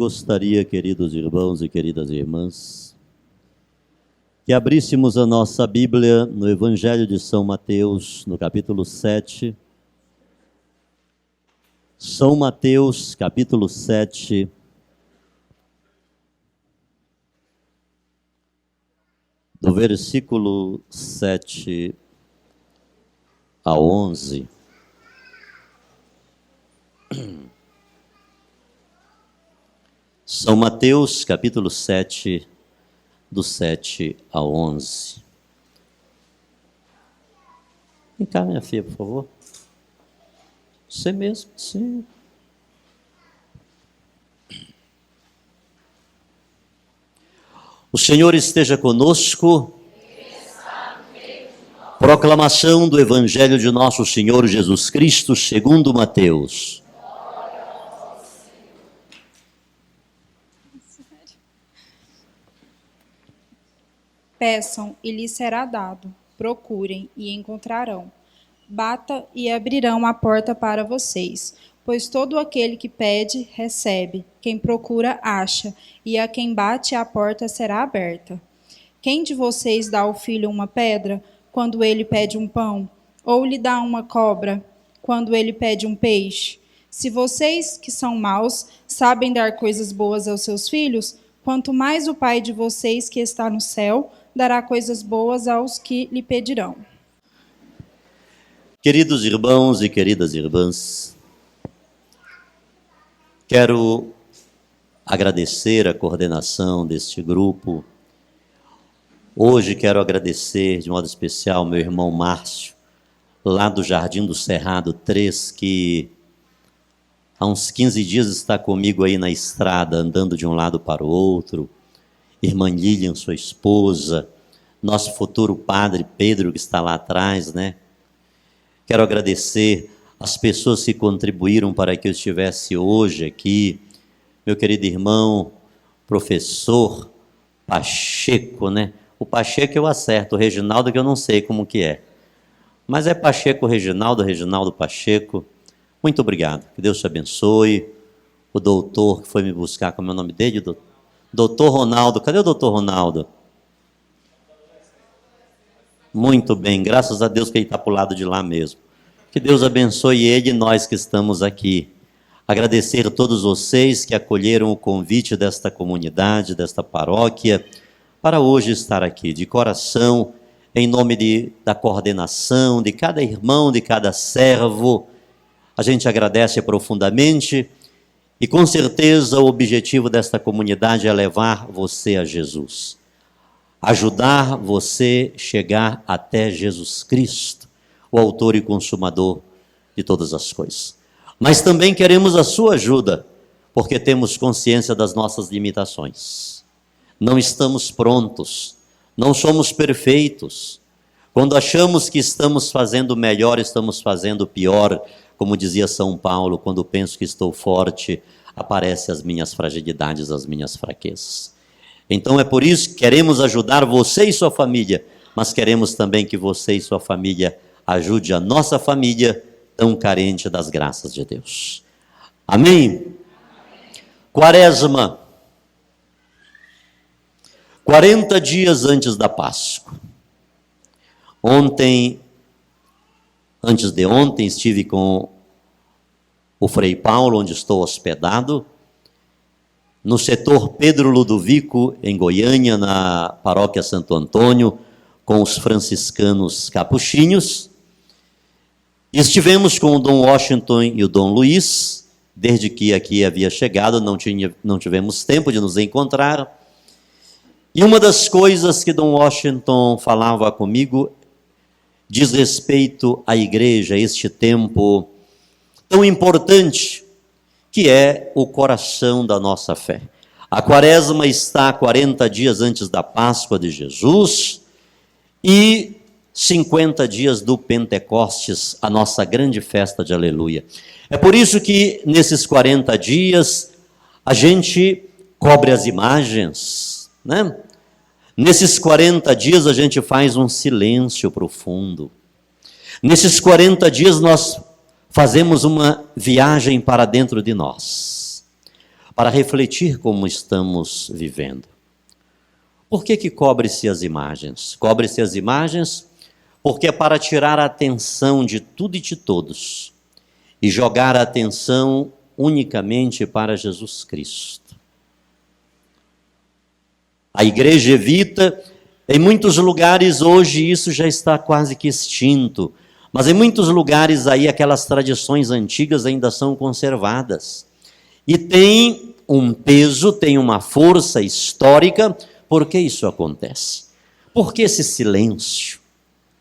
gostaria, queridos irmãos e queridas irmãs, que abríssemos a nossa Bíblia no Evangelho de São Mateus, no capítulo 7. São Mateus, capítulo 7, do versículo 7 a 11. São Mateus, capítulo 7, do 7 a 11. Vem cá, minha filha, por favor. Você mesmo, sim. O Senhor esteja conosco. Proclamação do Evangelho de nosso Senhor Jesus Cristo, segundo Mateus. Peçam e lhes será dado, procurem e encontrarão, bata e abrirão a porta para vocês, pois todo aquele que pede, recebe, quem procura, acha, e a quem bate a porta será aberta. Quem de vocês dá ao filho uma pedra, quando ele pede um pão? Ou lhe dá uma cobra, quando ele pede um peixe? Se vocês, que são maus, sabem dar coisas boas aos seus filhos, quanto mais o Pai de vocês que está no céu dará coisas boas aos que lhe pedirão. Queridos irmãos e queridas irmãs, quero agradecer a coordenação deste grupo. Hoje quero agradecer de modo especial meu irmão Márcio, lá do Jardim do Cerrado 3, que há uns 15 dias está comigo aí na estrada, andando de um lado para o outro. Irmã Lilian, sua esposa, nosso futuro padre Pedro, que está lá atrás, né? Quero agradecer as pessoas que contribuíram para que eu estivesse hoje aqui. Meu querido irmão, professor Pacheco, né? O Pacheco eu acerto, o Reginaldo que eu não sei como que é. Mas é Pacheco Reginaldo, Reginaldo Pacheco. Muito obrigado, que Deus te abençoe. O doutor que foi me buscar, como é o nome dele, doutor? Doutor Ronaldo, cadê o doutor Ronaldo? Muito bem, graças a Deus que ele está para o lado de lá mesmo. Que Deus abençoe ele e nós que estamos aqui. Agradecer a todos vocês que acolheram o convite desta comunidade, desta paróquia, para hoje estar aqui, de coração, em nome da coordenação, de cada irmão, de cada servo. A gente agradece profundamente. E com certeza o objetivo desta comunidade é levar você a Jesus. Ajudar você a chegar até Jesus Cristo, o autor e consumador de todas as coisas. Mas também queremos a sua ajuda, porque temos consciência das nossas limitações. Não estamos prontos, não somos perfeitos. Quando achamos que estamos fazendo melhor, estamos fazendo pior. Como dizia São Paulo, quando penso que estou forte, aparecem as minhas fragilidades, as minhas fraquezas. Então é por isso que queremos ajudar você e sua família, mas queremos também que você e sua família ajude a nossa família tão carente das graças de Deus. Amém? Quaresma. 40 dias antes da Páscoa. Antes de ontem, estive com o Frei Paulo, onde estou hospedado, no setor Pedro Ludovico, em Goiânia, na paróquia Santo Antônio, com os franciscanos capuchinhos. Estivemos com o Dom Washington e o Dom Luiz, desde que aqui havia chegado, não tivemos tempo de nos encontrar. E uma das coisas que Dom Washington falava comigo diz respeito à igreja, a este tempo tão importante, que é o coração da nossa fé. A Quaresma está 40 dias antes da Páscoa de Jesus e 50 dias do Pentecostes, a nossa grande festa de Aleluia. É por isso que nesses 40 dias a gente cobre as imagens, né? Nesses 40 dias a gente faz um silêncio profundo. Nesses 40 dias nós fazemos uma viagem para dentro de nós. para refletir como estamos vivendo. Por que cobre-se as imagens? Cobre-se as imagens porque é para tirar a atenção de tudo e de todos e jogar a atenção unicamente para Jesus Cristo. A igreja evita, em muitos lugares hoje isso já está quase que extinto, mas em muitos lugares aí aquelas tradições antigas ainda são conservadas. E tem um peso, tem uma força histórica. Por que isso acontece? Por que esse silêncio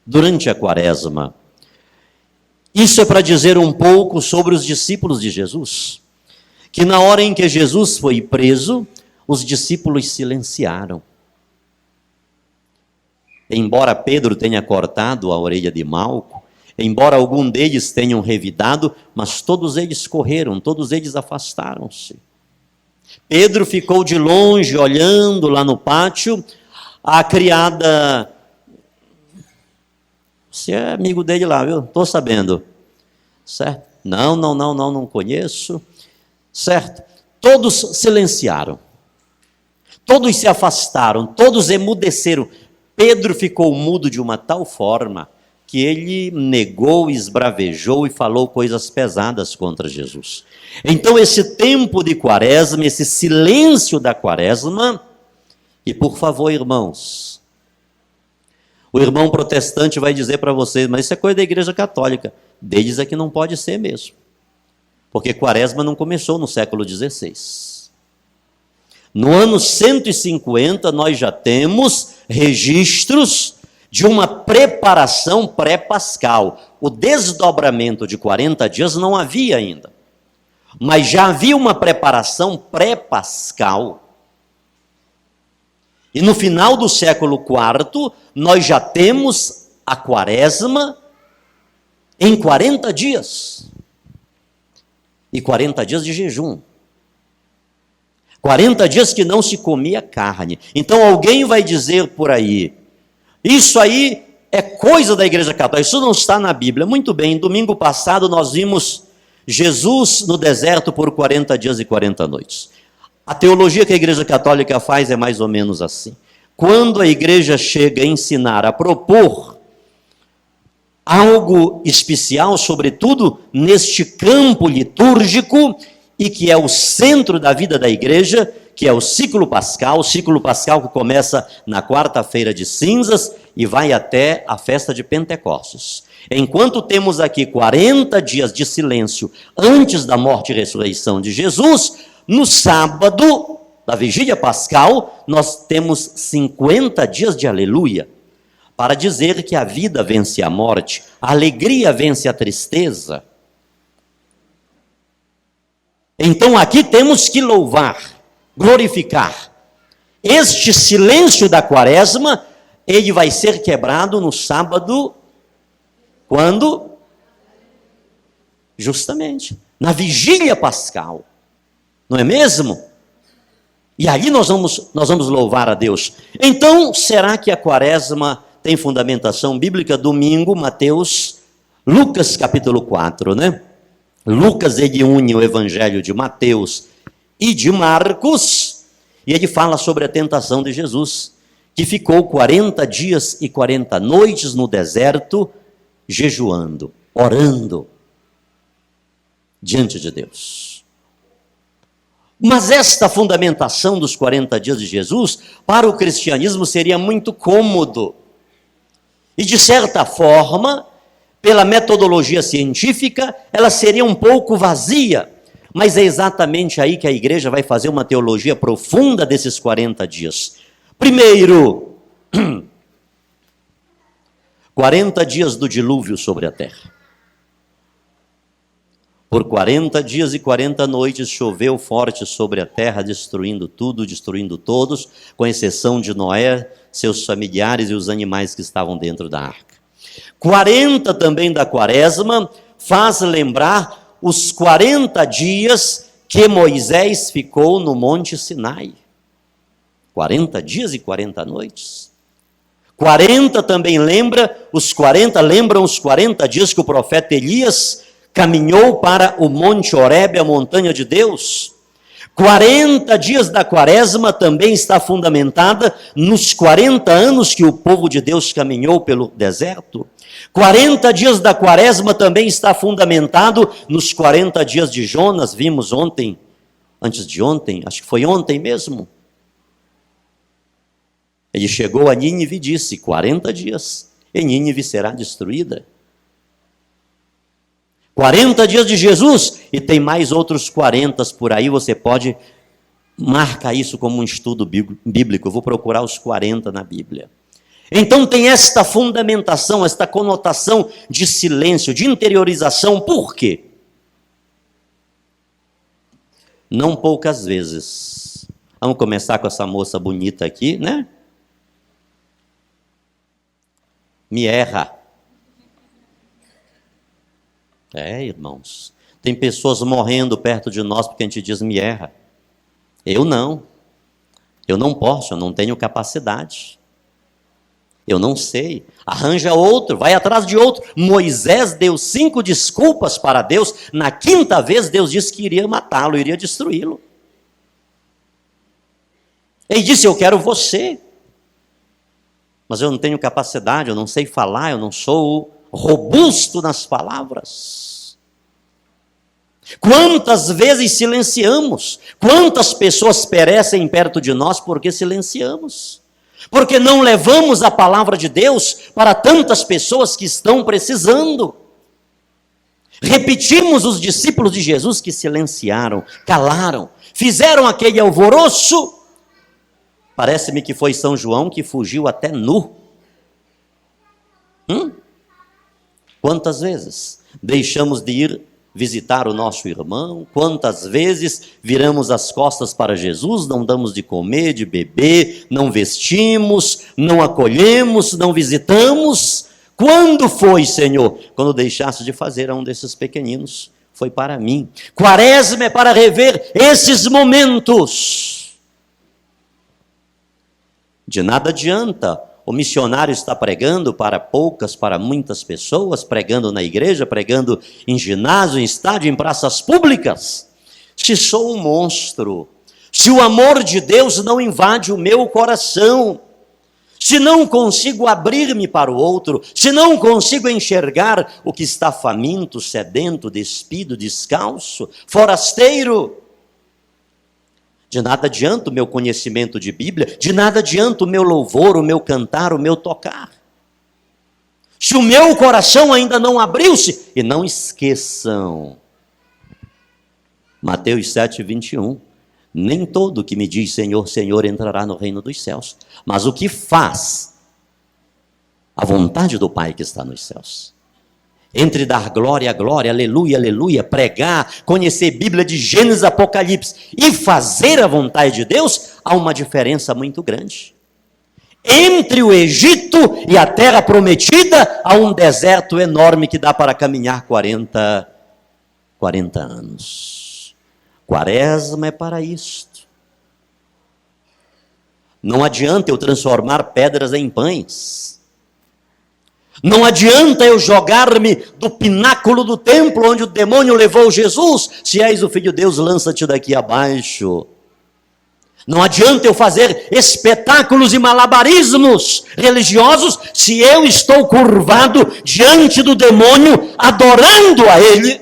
durante a quaresma? Isso é para dizer um pouco sobre os discípulos de Jesus, que na hora em que Jesus foi preso, os discípulos silenciaram. Embora Pedro tenha cortado a orelha de Malco, embora algum deles tenham revidado, mas todos eles correram, todos eles afastaram-se. Pedro ficou de longe, olhando lá no pátio. A criada, você é amigo dele lá, viu? Estou sabendo. Certo? Não conheço. Certo? Todos silenciaram. Todos se afastaram, todos emudeceram. Pedro ficou mudo de uma tal forma que ele negou, esbravejou e falou coisas pesadas contra Jesus. Então esse tempo de quaresma, esse silêncio da quaresma, e por favor, irmãos, o irmão protestante vai dizer para vocês, mas isso é coisa da igreja católica. Deles é que não pode ser mesmo, porque quaresma não começou no século XVI. No ano 150 nós já temos registros de uma preparação pré-pascal. O desdobramento de 40 dias não havia ainda, mas já havia uma preparação pré-pascal. E no final do século IV, nós já temos a quaresma em 40 dias. E 40 dias de jejum. 40 dias que não se comia carne. Então alguém vai dizer por aí, isso aí é coisa da igreja católica, isso não está na Bíblia. Muito bem, domingo passado nós vimos Jesus no deserto por 40 dias e 40 noites. A teologia que a igreja católica faz é mais ou menos assim. Quando a igreja chega a ensinar, a propor algo especial, sobretudo neste campo litúrgico, e que é o centro da vida da igreja, que é o ciclo pascal que começa na quarta-feira de cinzas e vai até a festa de Pentecostes. Enquanto temos aqui 40 dias de silêncio antes da morte e ressurreição de Jesus, no sábado da vigília pascal, nós temos 50 dias de aleluia, para dizer que a vida vence a morte, a alegria vence a tristeza. Então aqui temos que louvar, glorificar. Este silêncio da quaresma, ele vai ser quebrado no sábado, quando? Justamente, na vigília pascal, não é mesmo? E aí nós vamos louvar a Deus. Então, será que a quaresma tem fundamentação bíblica? Domingo, Lucas capítulo 4, né? Lucas, ele une o evangelho de Mateus e de Marcos, e ele fala sobre a tentação de Jesus, que ficou 40 dias e 40 noites no deserto, jejuando, orando diante de Deus. Mas esta fundamentação dos 40 dias de Jesus, para o cristianismo seria muito cômodo. E de certa forma, pela metodologia científica, ela seria um pouco vazia. Mas é exatamente aí que a igreja vai fazer uma teologia profunda desses 40 dias. Primeiro, 40 dias do dilúvio sobre a terra. Por 40 dias e 40 noites choveu forte sobre a terra, destruindo tudo, destruindo todos, com exceção de Noé, seus familiares e os animais que estavam dentro da arca. 40 também da quaresma faz lembrar os 40 dias que Moisés ficou no Monte Sinai. 40 dias e 40 noites. 40 também lembram os 40 dias que o profeta Elias caminhou para o Monte Horebe, a montanha de Deus. 40 dias da quaresma também está fundamentada nos 40 anos que o povo de Deus caminhou pelo deserto. 40 dias da quaresma também está fundamentado nos 40 dias de Jonas, vimos ontem, antes de ontem, acho que foi ontem mesmo. Ele chegou a Nínive e disse, 40 dias, e Nínive será destruída. 40 dias de Jesus, e tem mais outros 40 por aí, você pode marcar isso como um estudo bíblico, eu vou procurar os 40 na Bíblia. Então tem esta fundamentação, esta conotação de silêncio, de interiorização, por quê? Não poucas vezes. Vamos começar com essa moça bonita aqui, né? Me erra. Irmãos, tem pessoas morrendo perto de nós porque a gente diz me erra. Eu não posso, eu não tenho capacidade. Eu não sei, arranja outro, vai atrás de outro. Moisés deu 5 desculpas para Deus, na 5ª vez Deus disse que iria matá-lo, iria destruí-lo. Ele disse, eu quero você, mas eu não tenho capacidade, eu não sei falar, eu não sou robusto nas palavras. Quantas vezes silenciamos, quantas pessoas perecem perto de nós porque silenciamos. Porque não levamos a palavra de Deus para tantas pessoas que estão precisando. Repetimos os discípulos de Jesus que silenciaram, calaram, fizeram aquele alvoroço. Parece-me que foi São João que fugiu até nu. Quantas vezes deixamos de ir visitar o nosso irmão? Quantas vezes viramos as costas para Jesus, não damos de comer, de beber, não vestimos, não acolhemos, não visitamos? Quando foi, Senhor? Quando deixaste de fazer a um desses pequeninos, foi para mim. Quaresma é para rever esses momentos. De nada adianta o missionário está pregando para poucas, para muitas pessoas, pregando na igreja, pregando em ginásio, em estádio, em praças públicas. Se sou um monstro, se o amor de Deus não invade o meu coração, se não consigo abrir-me para o outro, se não consigo enxergar o que está faminto, sedento, despido, descalço, forasteiro, de nada adianta o meu conhecimento de Bíblia, de nada adianta o meu louvor, o meu cantar, o meu tocar. Se o meu coração ainda não abriu-se, e não esqueçam, Mateus 7:21, nem todo que me diz Senhor, Senhor entrará no reino dos céus, mas o que faz a vontade do Pai que está nos céus. Entre dar glória a glória, aleluia, aleluia, pregar, conhecer Bíblia de Gênesis, Apocalipse e fazer a vontade de Deus, há uma diferença muito grande. Entre o Egito e a terra prometida, há um deserto enorme que dá para caminhar 40 anos. Quaresma é para isto. Não adianta eu transformar pedras em pães. Não adianta eu jogar-me do pináculo do templo onde o demônio levou Jesus. Se és o Filho de Deus, lança-te daqui abaixo. Não adianta eu fazer espetáculos e malabarismos religiosos se eu estou curvado diante do demônio, adorando a ele.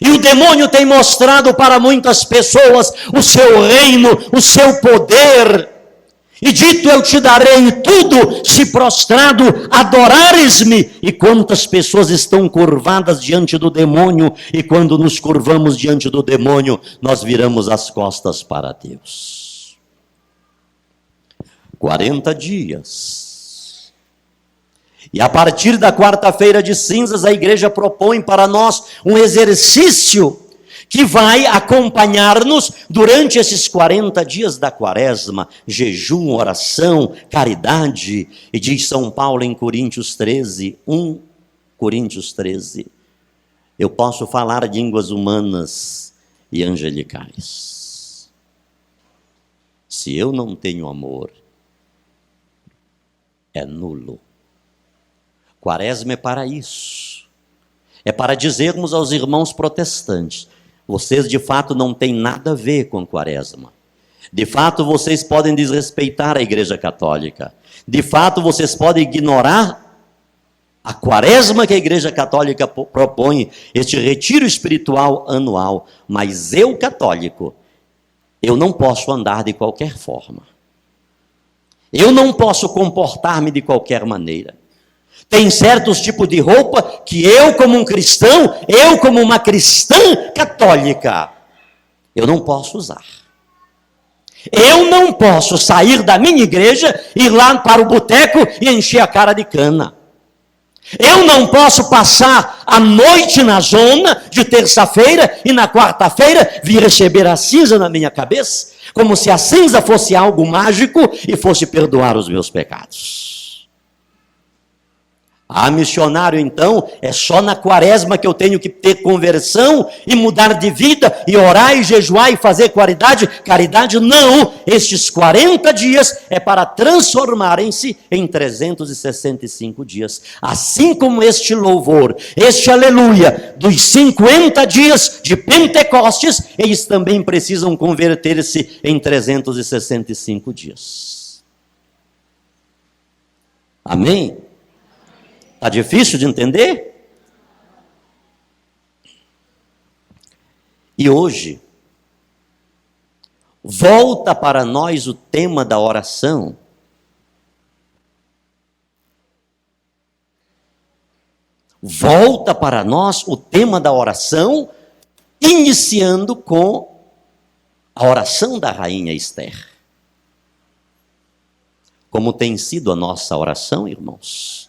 E o demônio tem mostrado para muitas pessoas o seu reino, o seu poder. E dito, eu te darei tudo, se prostrado adorares-me. E quantas pessoas estão curvadas diante do demônio, e quando nos curvamos diante do demônio, nós viramos as costas para Deus. 40 dias. E a partir da quarta-feira de cinzas, a igreja propõe para nós um exercício que vai acompanhar-nos durante esses 40 dias da quaresma, jejum, oração, caridade, e diz São Paulo em Coríntios 13, 1 Coríntios 13, eu posso falar línguas humanas e angelicais. Se eu não tenho amor, é nulo. Quaresma é para isso, é para dizermos aos irmãos protestantes, vocês de fato não têm nada a ver com quaresma. De fato, vocês podem desrespeitar a Igreja Católica. De fato, vocês podem ignorar a quaresma que a Igreja Católica propõe, este retiro espiritual anual. Mas eu, católico, eu não posso andar de qualquer forma. Eu não posso comportar-me de qualquer maneira. Tem certos tipos de roupa que eu, como um cristão, eu, como uma cristã católica, eu não posso usar. Eu não posso sair da minha igreja, ir lá para o boteco e encher a cara de cana. Eu não posso passar a noite na zona de terça-feira e na quarta-feira vir receber a cinza na minha cabeça, como se a cinza fosse algo mágico e fosse perdoar os meus pecados. Ah, missionário, então, é só na quaresma que eu tenho que ter conversão e mudar de vida, e orar e jejuar e fazer caridade? Caridade não, estes 40 dias é para transformarem-se em 365 dias. Assim como este louvor, este aleluia, dos 50 dias de Pentecostes, eles também precisam converter-se em 365 dias. Amém? Está difícil de entender? E hoje, volta para nós o tema da oração. Volta para nós o tema da oração, iniciando com a oração da rainha Esther. Como tem sido a nossa oração, irmãos?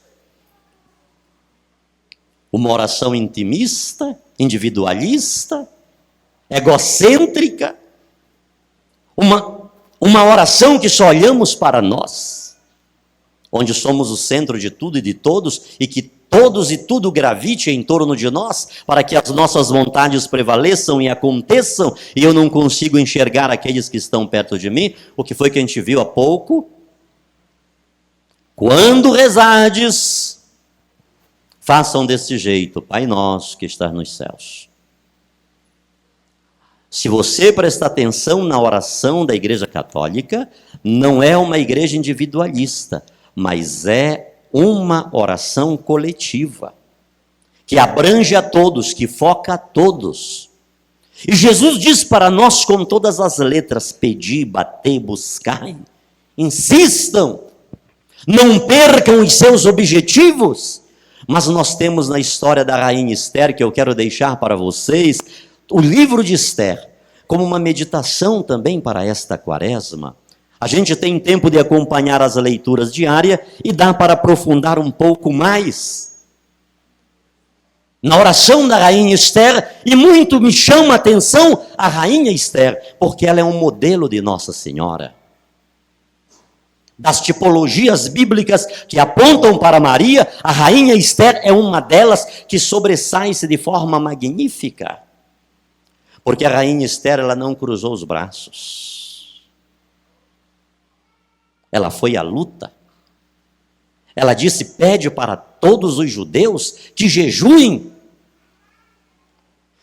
Uma oração intimista, individualista, egocêntrica, uma oração que só olhamos para nós, onde somos o centro de tudo e de todos, e que todos e tudo gravite em torno de nós, para que as nossas vontades prevaleçam e aconteçam, e eu não consigo enxergar aqueles que estão perto de mim. O que foi que a gente viu há pouco? Quando rezardes, façam desse jeito, Pai nosso que estás nos céus. Se você prestar atenção na oração da Igreja Católica, não é uma igreja individualista, mas é uma oração coletiva, que abrange a todos, que foca a todos. E Jesus diz para nós com todas as letras: pedi, batei, buscai, insistam, não percam os seus objetivos. Mas nós temos na história da rainha Esther, que eu quero deixar para vocês, o livro de Esther, como uma meditação também para esta quaresma. A gente tem tempo de acompanhar as leituras diárias e dá para aprofundar um pouco mais na oração da rainha Esther, e muito me chama a atenção a rainha Esther, porque ela é um modelo de Nossa Senhora. Das tipologias bíblicas que apontam para Maria, a rainha Esther é uma delas que sobressai-se de forma magnífica. Porque a rainha Esther, ela não cruzou os braços. Ela foi à luta. Ela disse: pede para todos os judeus que jejuem,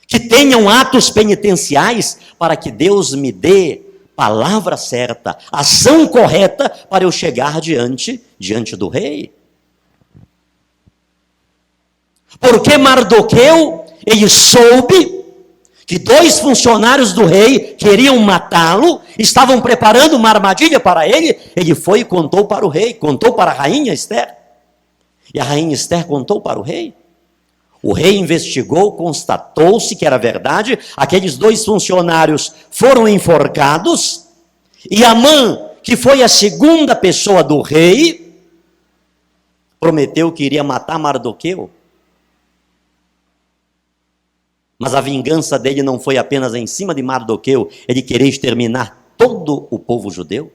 que tenham atos penitenciais, para que Deus me dê palavra certa, ação correta, para eu chegar diante do rei. Porque Mardoqueu, ele soube que 2 funcionários do rei queriam matá-lo, estavam preparando uma armadilha para ele. Ele foi e contou para o rei, contou para a rainha Esther. E a rainha Esther contou para o rei. O rei investigou, constatou-se que era verdade, aqueles 2 funcionários foram enforcados, e Amã, que foi a segunda pessoa do rei, prometeu que iria matar Mardoqueu. Mas a vingança dele não foi apenas em cima de Mardoqueu, ele queria exterminar todo o povo judeu.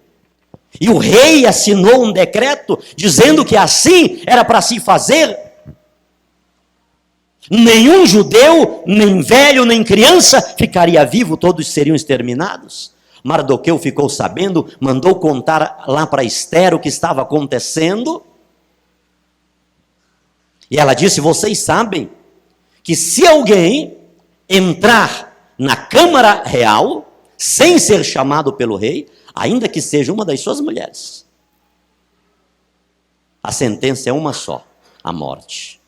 E o rei assinou um decreto dizendo que assim era para se fazer. Nenhum judeu, nem velho, nem criança ficaria vivo, todos seriam exterminados. Mardoqueu ficou sabendo, mandou contar lá para Esther o que estava acontecendo. E ela disse: vocês sabem que se alguém entrar na Câmara Real, sem ser chamado pelo rei, ainda que seja uma das suas mulheres. A sentença é uma só, a morte.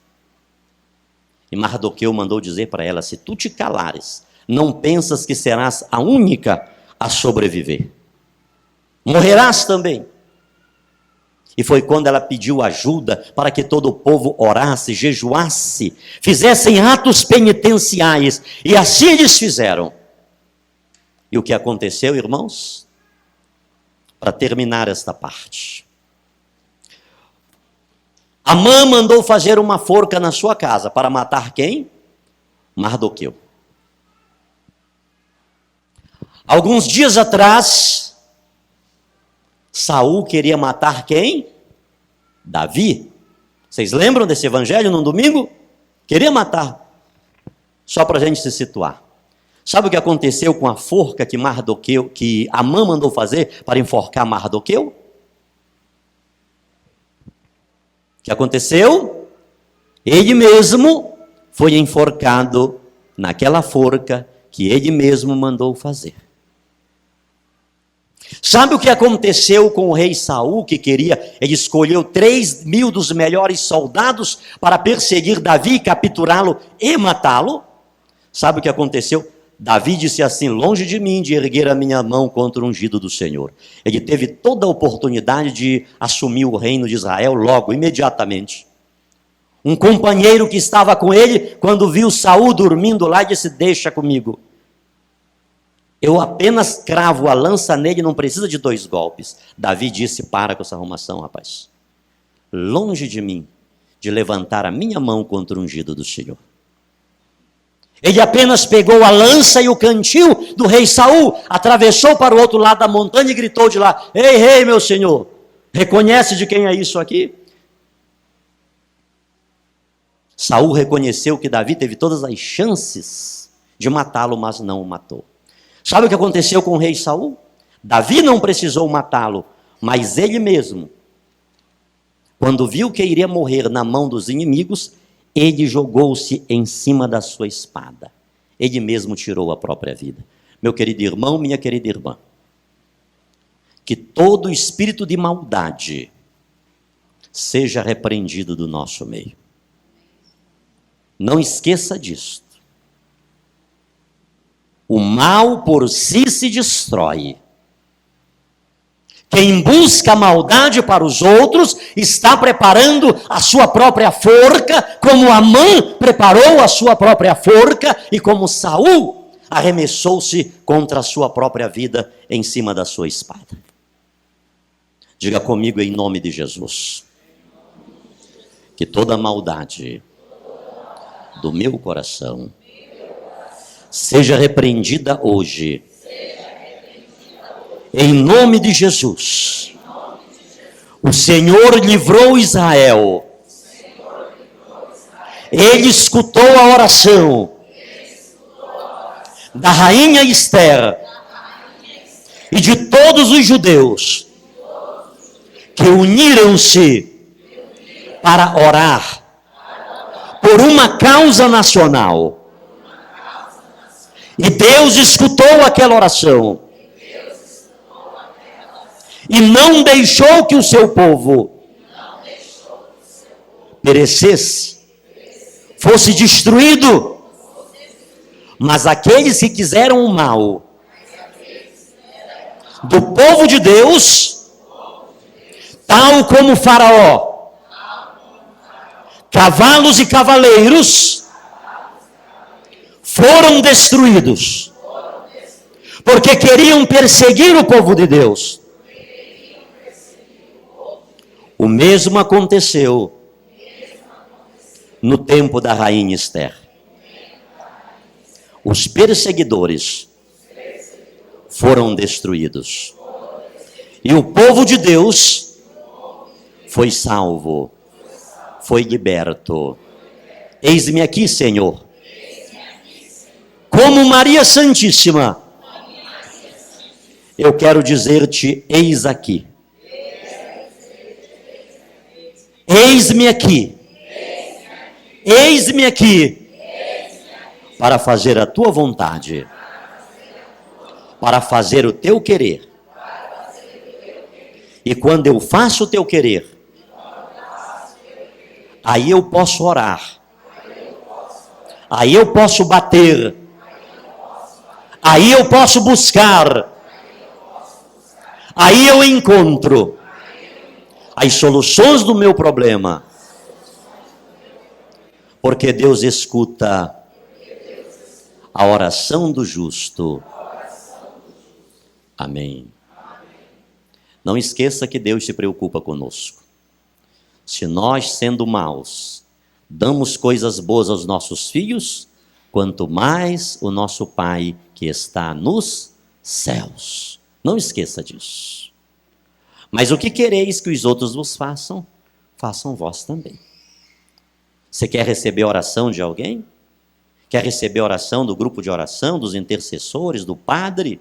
E Mardoqueu mandou dizer para ela: se tu te calares, não pensas que serás a única a sobreviver. Morrerás também. E foi quando ela pediu ajuda para que todo o povo orasse, jejuasse, fizessem atos penitenciais. E assim eles fizeram. E o que aconteceu, irmãos? Para terminar esta parte. Amã mandou fazer uma forca na sua casa para matar quem? Mardoqueu. Alguns dias atrás, Saul queria matar quem? Davi. Vocês lembram desse evangelho num domingo? Queria matar. Só para a gente se situar. Sabe o que aconteceu com a forca que Amã mandou fazer para enforcar Mardoqueu? O que aconteceu? Ele mesmo foi enforcado naquela forca que ele mesmo mandou fazer. Sabe o que aconteceu com o rei Saul, que ele escolheu 3.000 dos melhores soldados para perseguir Davi, capturá-lo e matá-lo? Sabe o que aconteceu? Davi disse assim: longe de mim de erguer a minha mão contra o ungido do Senhor. Ele teve toda a oportunidade de assumir o reino de Israel logo, imediatamente. Um companheiro que estava com ele, quando viu Saul dormindo lá, disse: deixa comigo. Eu apenas cravo a lança nele, não precisa de 2 golpes. Davi disse: para com essa arrumação, rapaz. Longe de mim de levantar a minha mão contra o ungido do Senhor. Ele apenas pegou a lança e o cantil do rei Saul, atravessou para o outro lado da montanha e gritou de lá: ei, rei, meu senhor, reconhece de quem é isso aqui? Saul reconheceu que Davi teve todas as chances de matá-lo, mas não o matou. Sabe o que aconteceu com o rei Saul? Davi não precisou matá-lo, mas ele mesmo, quando viu que iria morrer na mão dos inimigos, ele jogou-se em cima da sua espada. Ele mesmo tirou a própria vida. Meu querido irmão, minha querida irmã, que todo espírito de maldade seja repreendido do nosso meio. Não esqueça disso. O mal por si se destrói. Quem busca a maldade para os outros está preparando a sua própria forca, como Amã preparou a sua própria forca e como Saul arremessou-se contra a sua própria vida em cima da sua espada. Diga comigo em nome de Jesus: que toda maldade do meu coração seja repreendida hoje. Em nome de Jesus. O Senhor livrou Israel. Ele escutou a oração da rainha Esther e de todos os judeus que uniram-se para orar por uma causa nacional. E Deus escutou aquela oração. E não deixou que o seu povo perecesse, fosse destruído. Mas aqueles que quiseram o mal do povo de Deus, tal como Faraó, cavalos e cavaleiros, foram destruídos, porque queriam perseguir o povo de Deus. O mesmo aconteceu no tempo da rainha Esther. Os perseguidores foram destruídos. E o povo de Deus foi salvo, foi liberto. Eis-me aqui, Senhor. Como Maria Santíssima, eu quero dizer-te: eis aqui. Eis-me aqui. Eis-me aqui para fazer a tua vontade. para fazer o teu querer. E quando eu faço o teu querer, aí eu posso orar, aí eu posso bater, aí eu posso buscar, aí eu encontro as soluções do meu problema, porque Deus escuta a oração do justo. Amém. Não esqueça que Deus se preocupa conosco. Se nós, sendo maus, damos coisas boas aos nossos filhos, quanto mais o nosso Pai que está nos céus. Não esqueça disso. Mas o que quereis que os outros vos façam, façam vós também. Você quer receber a oração de alguém? Quer receber a oração do grupo de oração, dos intercessores, do padre?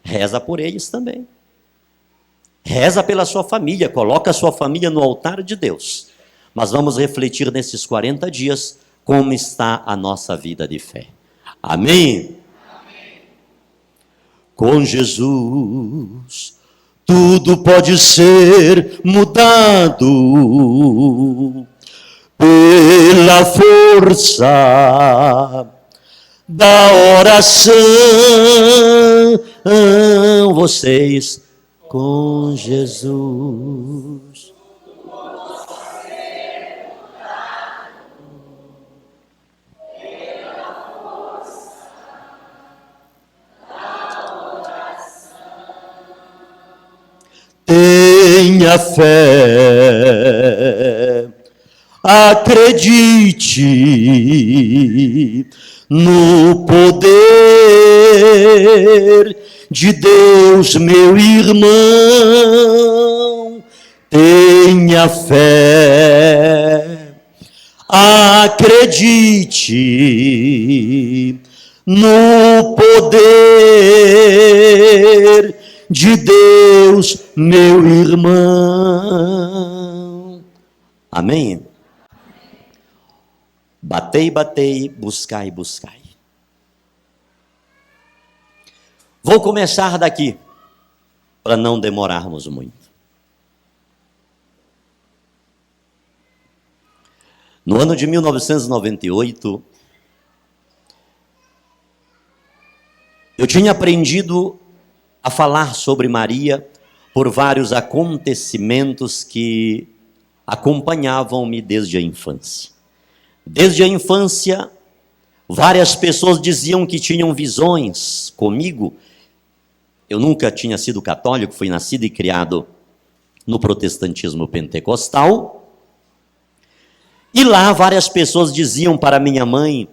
Reza por eles também. Reza pela sua família, coloca a sua família no altar de Deus. Mas vamos refletir nesses 40 dias como está a nossa vida de fé. Amém? Amém. Com Jesus, tudo pode ser mudado pela força da oração. Vocês com Jesus. Tenha fé, acredite no poder de Deus, meu irmão. Tenha fé, acredite no poder de Deus, meu irmão. Amém? Batei, batei, buscai, buscai. Vou começar daqui, para não demorarmos muito. No ano de 1998, eu tinha aprendido a falar sobre Maria por vários acontecimentos que acompanhavam-me desde a infância. Desde a infância, várias pessoas diziam que tinham visões comigo. Eu nunca tinha sido católico, fui nascido e criado no protestantismo pentecostal. E lá várias pessoas diziam para minha mãe: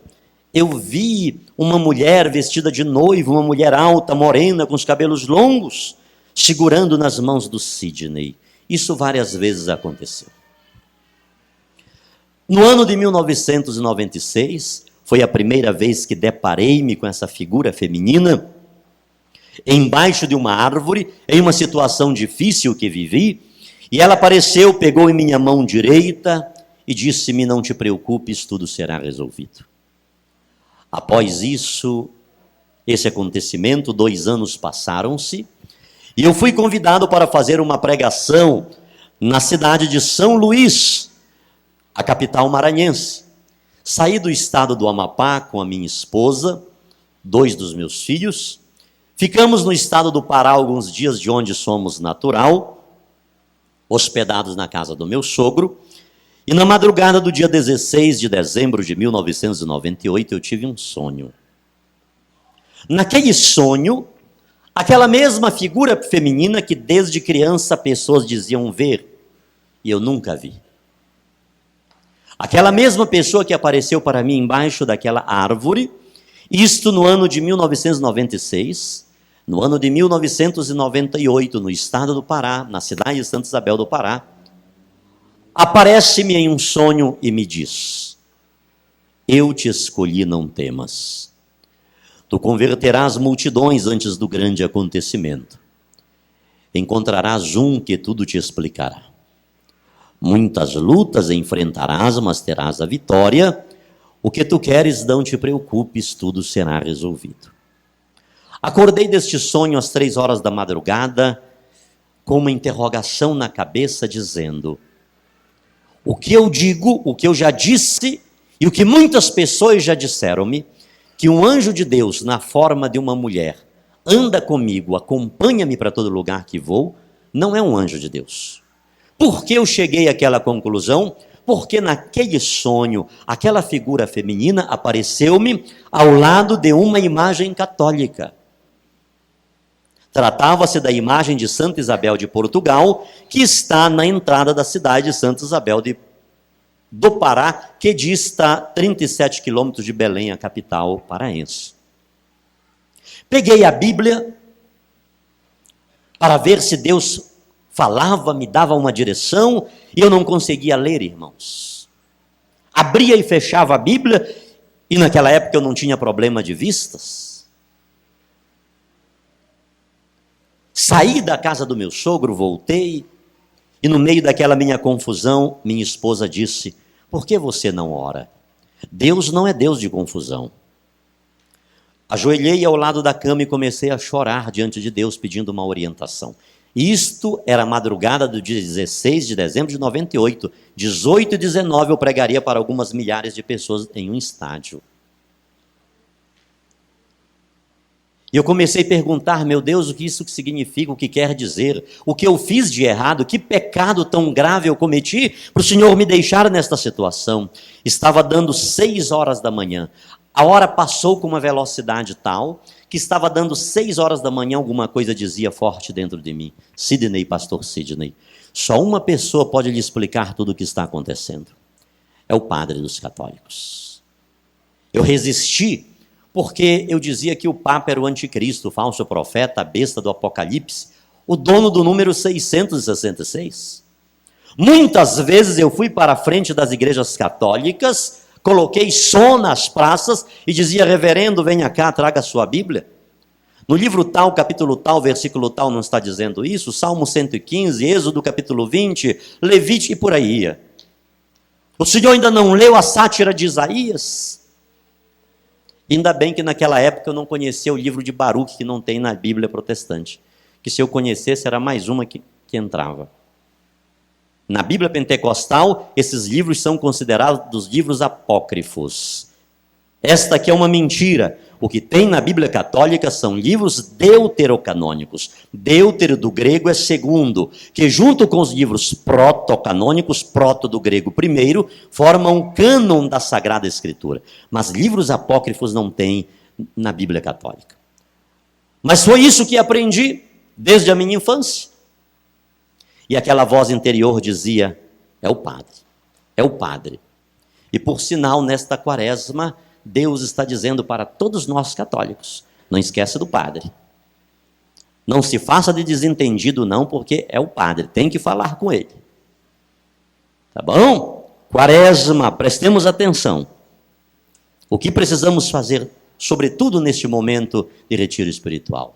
eu vi uma mulher vestida de noivo, uma mulher alta, morena, com os cabelos longos, segurando nas mãos do Sidney. Isso várias vezes aconteceu. No ano de 1996, foi a primeira vez que deparei-me com essa figura feminina, embaixo de uma árvore, em uma situação difícil que vivi, e ela apareceu, pegou em minha mão direita e disse-me: não te preocupes, tudo será resolvido. Após isso, esse acontecimento, 2 anos passaram-se, e eu fui convidado para fazer uma pregação na cidade de São Luís, a capital maranhense. Saí do estado do Amapá com a minha esposa, 2 dos meus filhos, ficamos no estado do Pará alguns dias, de onde somos natural, hospedados na casa do meu sogro, e na madrugada do dia 16 de dezembro de 1998, eu tive um sonho. Naquele sonho, aquela mesma figura feminina que desde criança pessoas diziam ver, e eu nunca vi. Aquela mesma pessoa que apareceu para mim embaixo daquela árvore, isto no ano de 1996, no ano de 1998, no estado do Pará, na cidade de Santa Isabel do Pará, aparece-me em um sonho e me diz: eu te escolhi, não temas. Tu converterás multidões antes do grande acontecimento. Encontrarás um que tudo te explicará. Muitas lutas enfrentarás, mas terás a vitória. O que tu queres, não te preocupes, tudo será resolvido. Acordei deste sonho às 3 horas da madrugada, com uma interrogação na cabeça, dizendo: o que eu digo, o que eu já disse, e o que muitas pessoas já disseram-me, que um anjo de Deus, na forma de uma mulher, anda comigo, acompanha-me para todo lugar que vou, não é um anjo de Deus. Por que eu cheguei àquela conclusão? Porque naquele sonho, aquela figura feminina apareceu-me ao lado de uma imagem católica. Tratava-se da imagem de Santa Isabel de Portugal, que está na entrada da cidade de Santa Isabel do Pará, que dista 37 quilômetros de Belém, a capital paraense. Peguei a Bíblia para ver se Deus falava, me dava uma direção, e eu não conseguia ler, irmãos. Abria e fechava a Bíblia, e naquela época eu não tinha problema de vistas. Saí da casa do meu sogro, voltei, e no meio daquela minha confusão, minha esposa disse: por que você não ora? Deus não é Deus de confusão. Ajoelhei ao lado da cama e comecei a chorar diante de Deus, pedindo uma orientação. Isto era a madrugada do dia 16 de dezembro de 98. 18 e 19 eu pregaria para algumas milhares de pessoas em um estádio. E eu comecei a perguntar: meu Deus, o que isso significa, o que quer dizer? O que eu fiz de errado? Que pecado tão grave eu cometi para o Senhor me deixar nesta situação? Estava dando 6 horas da manhã. A hora passou com uma velocidade tal que estava dando 6 horas da manhã, alguma coisa dizia forte dentro de mim: Sidney, pastor Sidney, só uma pessoa pode lhe explicar tudo o que está acontecendo. É o padre dos católicos. Eu resisti, porque eu dizia que o Papa era o anticristo, o falso profeta, a besta do Apocalipse, o dono do número 666. Muitas vezes eu fui para a frente das igrejas católicas, coloquei som nas praças e dizia: reverendo, venha cá, traga a sua Bíblia. No livro tal, capítulo tal, versículo tal, não está dizendo isso? Salmo 115, Êxodo capítulo 20, Levite, e por aí ia. O senhor ainda não leu a sátira de Isaías? Ainda bem que naquela época eu não conhecia o livro de Baruque, que não tem na Bíblia protestante. Que se eu conhecesse, era mais uma que entrava. Na Bíblia pentecostal, esses livros são considerados livros apócrifos. Esta aqui é uma mentira. O que tem na Bíblia católica são livros deuterocanônicos. Deutero do grego é segundo, que junto com os livros protocanônicos, proto do grego primeiro, formam um cânon da Sagrada Escritura. Mas livros apócrifos não tem na Bíblia católica. Mas foi isso que aprendi desde a minha infância. E aquela voz interior dizia: é o padre, é o padre. E por sinal, nesta quaresma, Deus está dizendo para todos nós católicos: não esqueça do padre. Não se faça de desentendido não, porque é o padre, tem que falar com ele. Tá bom? Quaresma, prestemos atenção. O que precisamos fazer, sobretudo neste momento de retiro espiritual?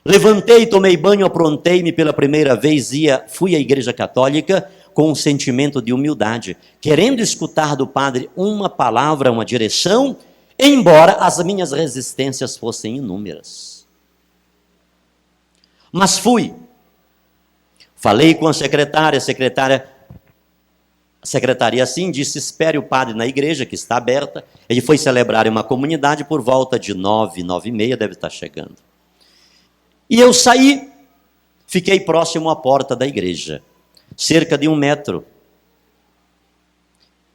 Levantei, tomei banho, aprontei-me pela primeira vez, fui à igreja católica com um sentimento de humildade, querendo escutar do padre uma palavra, uma direção, embora as minhas resistências fossem inúmeras. Mas fui. Falei com a secretária assim disse: espere o padre na igreja, que está aberta. Ele foi celebrar em uma comunidade por volta de 9, 9h30, deve estar chegando. E eu saí, fiquei próximo à porta da igreja, cerca de 1 metro.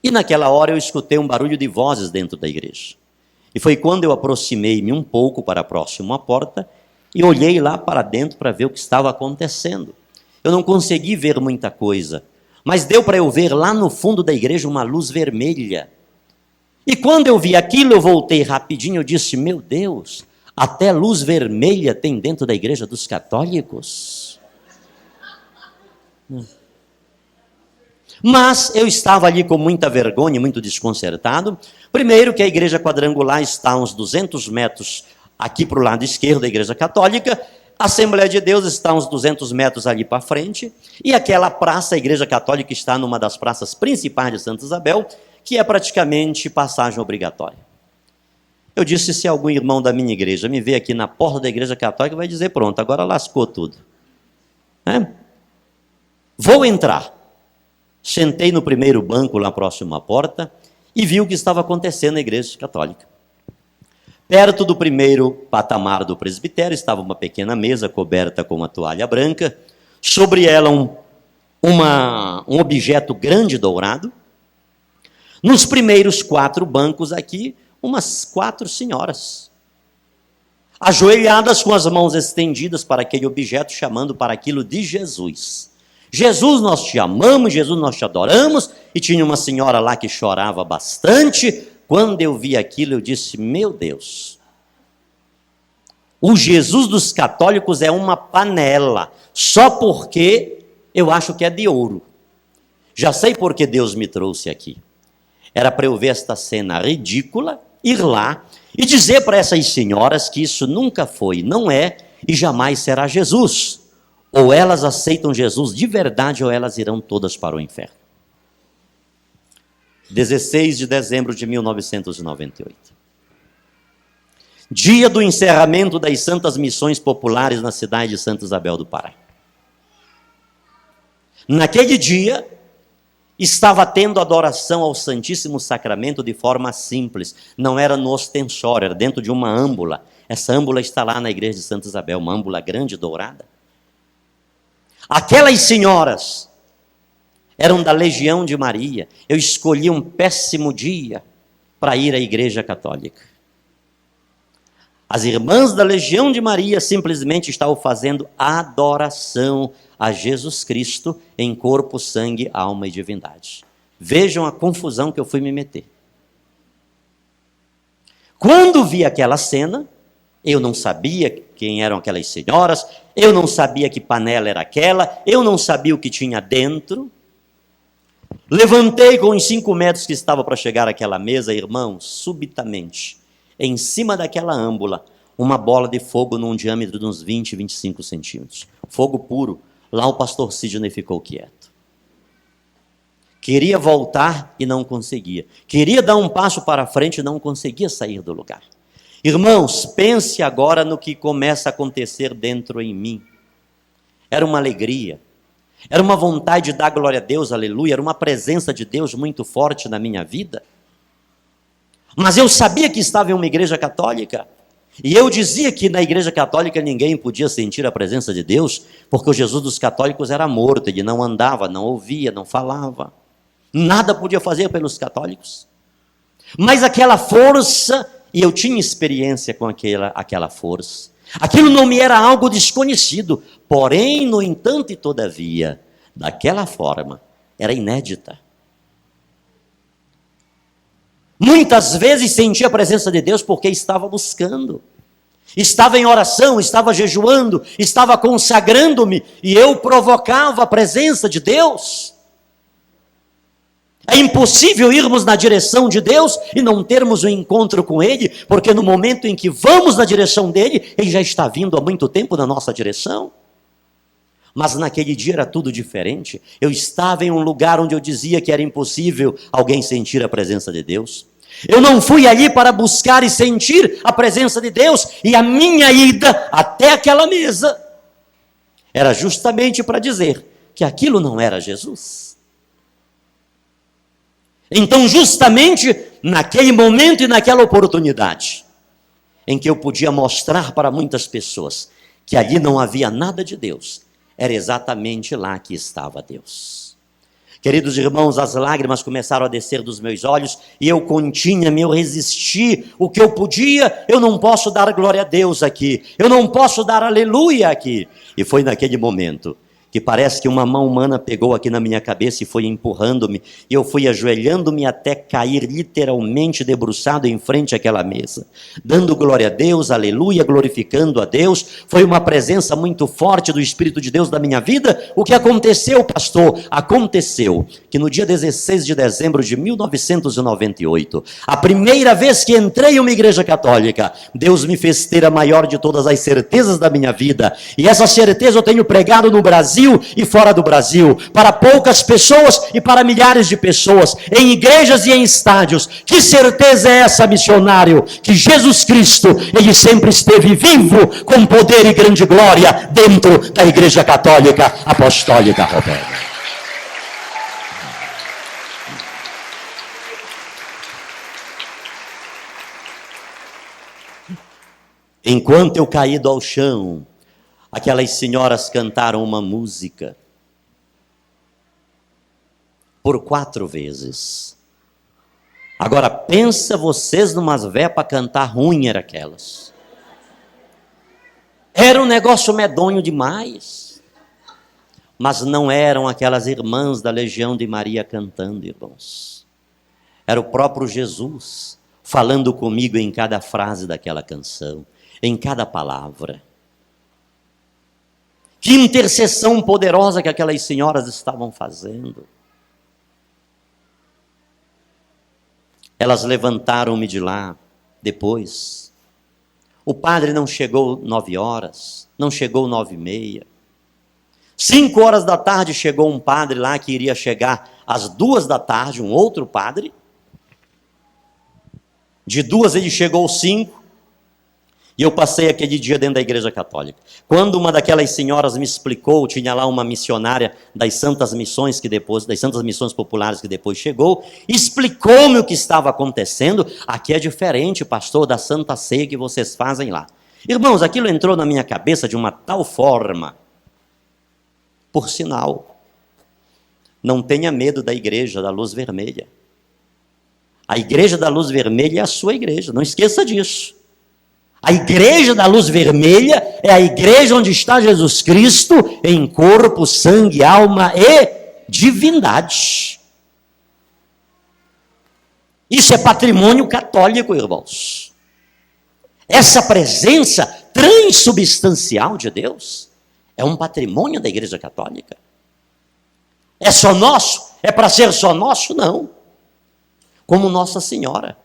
E naquela hora eu escutei um barulho de vozes dentro da igreja. E foi quando eu aproximei-me um pouco para próximo à porta e olhei lá para dentro para ver o que estava acontecendo. Eu não consegui ver muita coisa, mas deu para eu ver lá no fundo da igreja uma luz vermelha. E quando eu vi aquilo, eu voltei rapidinho, eu disse: meu Deus, até luz vermelha tem dentro da igreja dos católicos. Mas eu estava ali com muita vergonha, muito desconcertado. Primeiro que a igreja quadrangular está a uns 200 metros aqui para o lado esquerdo da igreja católica. A Assembleia de Deus está a uns 200 metros ali para frente. E aquela praça, a igreja católica está numa das praças principais de Santa Isabel, que é praticamente passagem obrigatória. Eu disse, se algum irmão da minha igreja me ver aqui na porta da igreja católica, vai dizer, pronto, agora lascou tudo. Vou entrar. Sentei no primeiro banco, lá próximo à porta, e vi o que estava acontecendo na igreja católica. Perto do primeiro patamar do presbitério estava uma pequena mesa coberta com uma toalha branca, sobre ela um objeto grande dourado. Nos primeiros 4 bancos aqui, umas 4 senhoras, ajoelhadas com as mãos estendidas para aquele objeto, chamando para aquilo de Jesus. Jesus, nós te amamos, Jesus, nós te adoramos. E tinha uma senhora lá que chorava bastante. Quando eu vi aquilo, eu disse, meu Deus, o Jesus dos católicos é uma panela, só porque eu acho que é de ouro. Já sei por que Deus me trouxe aqui. Era para eu ver esta cena ridícula, ir lá e dizer para essas senhoras que isso nunca foi, não é e jamais será Jesus. Ou elas aceitam Jesus de verdade, ou elas irão todas para o inferno. 16 de dezembro de 1998. Dia do encerramento das Santas Missões Populares na cidade de Santa Isabel do Pará. Naquele dia, estava tendo adoração ao Santíssimo Sacramento de forma simples. Não era no ostensório, era dentro de uma âmbula. Essa âmbula está lá na igreja de Santa Isabel, uma âmbula grande, dourada. Aquelas senhoras eram da Legião de Maria. Eu escolhi um péssimo dia para ir à igreja católica. As irmãs da Legião de Maria simplesmente estavam fazendo adoração a Jesus Cristo em corpo, sangue, alma e divindade. Vejam a confusão que eu fui me meter. Quando vi aquela cena, eu não sabia quem eram aquelas senhoras, eu não sabia que panela era aquela, eu não sabia o que tinha dentro. Levantei com os 5 metros que estava para chegar àquela mesa, irmãos, subitamente, em cima daquela âmbula, uma bola de fogo num diâmetro de uns 20, 25 centímetros. Fogo puro. Lá o pastor Sidney ficou quieto. Queria voltar e não conseguia. Queria dar um passo para frente e não conseguia sair do lugar. Irmãos, pense agora no que começa a acontecer dentro em mim. Era uma alegria. Era uma vontade de dar glória a Deus, aleluia. Era uma presença de Deus muito forte na minha vida. Mas eu sabia que estava em uma igreja católica. E eu dizia que na igreja católica ninguém podia sentir a presença de Deus, porque o Jesus dos católicos era morto, ele não andava, não ouvia, não falava. Nada podia fazer pelos católicos. Mas aquela força, e eu tinha experiência com aquela força, aquilo não me era algo desconhecido, porém, no entanto e todavia, daquela forma, era inédita. Muitas vezes sentia a presença de Deus porque estava buscando, estava em oração, estava jejuando, estava consagrando-me, e eu provocava a presença de Deus. É impossível irmos na direção de Deus e não termos um encontro com Ele, porque no momento em que vamos na direção dEle, Ele já está vindo há muito tempo na nossa direção. Mas naquele dia era tudo diferente. Eu estava em um lugar onde eu dizia que era impossível alguém sentir a presença de Deus. Eu não fui ali para buscar e sentir a presença de Deus, e a minha ida até aquela mesa era justamente para dizer que aquilo não era Jesus. Então, justamente naquele momento e naquela oportunidade, em que eu podia mostrar para muitas pessoas que ali não havia nada de Deus, era exatamente lá que estava Deus. Queridos irmãos, as lágrimas começaram a descer dos meus olhos, e eu continha-me, eu resisti o que eu podia. Eu não posso dar glória a Deus aqui, eu não posso dar aleluia aqui. E foi naquele momento que parece que uma mão humana pegou aqui na minha cabeça e foi empurrando-me, e eu fui ajoelhando-me até cair literalmente debruçado em frente àquela mesa, dando glória a Deus, aleluia, glorificando a Deus. Foi uma presença muito forte do Espírito de Deus na minha vida. O que aconteceu, pastor? Aconteceu que no dia 16 de dezembro de 1998, a primeira vez que entrei em uma igreja católica, Deus me fez ter a maior de todas as certezas da minha vida, e essa certeza eu tenho pregado no Brasil Brasil e fora do Brasil, para poucas pessoas e para milhares de pessoas, em igrejas e em estádios. Que certeza é essa, missionário? Que Jesus Cristo, ele sempre esteve vivo, com poder e grande glória, dentro da Igreja Católica Apostólica Romana. Enquanto eu caído ao chão, aquelas senhoras cantaram uma música por 4 vezes. Agora pensa vocês numas véias para cantar ruim era aquelas. Era um negócio medonho demais. Mas não eram aquelas irmãs da Legião de Maria cantando, irmãos. Era o próprio Jesus falando comigo em cada frase daquela canção, em cada palavra. Que intercessão poderosa que aquelas senhoras estavam fazendo. Elas levantaram-me de lá depois. O padre não chegou 9 horas, não chegou 9h30. 5 horas da tarde chegou um padre lá que iria chegar às 2 da tarde, um outro padre. De 2 ele chegou às 5. E eu passei aquele dia dentro da Igreja Católica. Quando uma daquelas senhoras me explicou, tinha lá uma missionária das Santas Missões, das Santas Missões Populares que depois chegou, explicou-me o que estava acontecendo. Aqui é diferente, pastor, da Santa Ceia que vocês fazem lá. Irmãos, aquilo entrou na minha cabeça de uma tal forma. Por sinal, não tenha medo da Igreja da Luz Vermelha. A Igreja da Luz Vermelha é a sua igreja, não esqueça disso. A Igreja da Luz Vermelha é a igreja onde está Jesus Cristo em corpo, sangue, alma e divindade. Isso é patrimônio católico, irmãos. Essa presença transubstancial de Deus é um patrimônio da Igreja Católica. É só nosso? É para ser só nosso? Não. Como Nossa Senhora.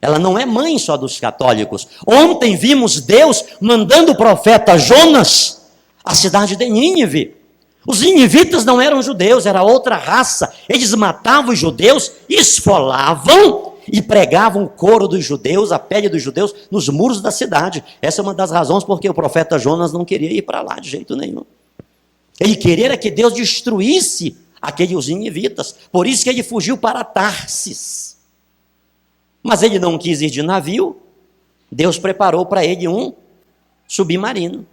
Ela não é mãe só dos católicos. Ontem vimos Deus mandando o profeta Jonas à cidade de Nínive. Os ninivitas não eram judeus, era outra raça. Eles matavam os judeus, esfolavam e pregavam o couro dos judeus, a pele dos judeus, nos muros da cidade. Essa é uma das razões porque o profeta Jonas não queria ir para lá de jeito nenhum. Ele queria que Deus destruísse aqueles ninivitas. Por isso que ele fugiu para Tarsis. Mas ele não quis ir de navio, Deus preparou para ele um submarino,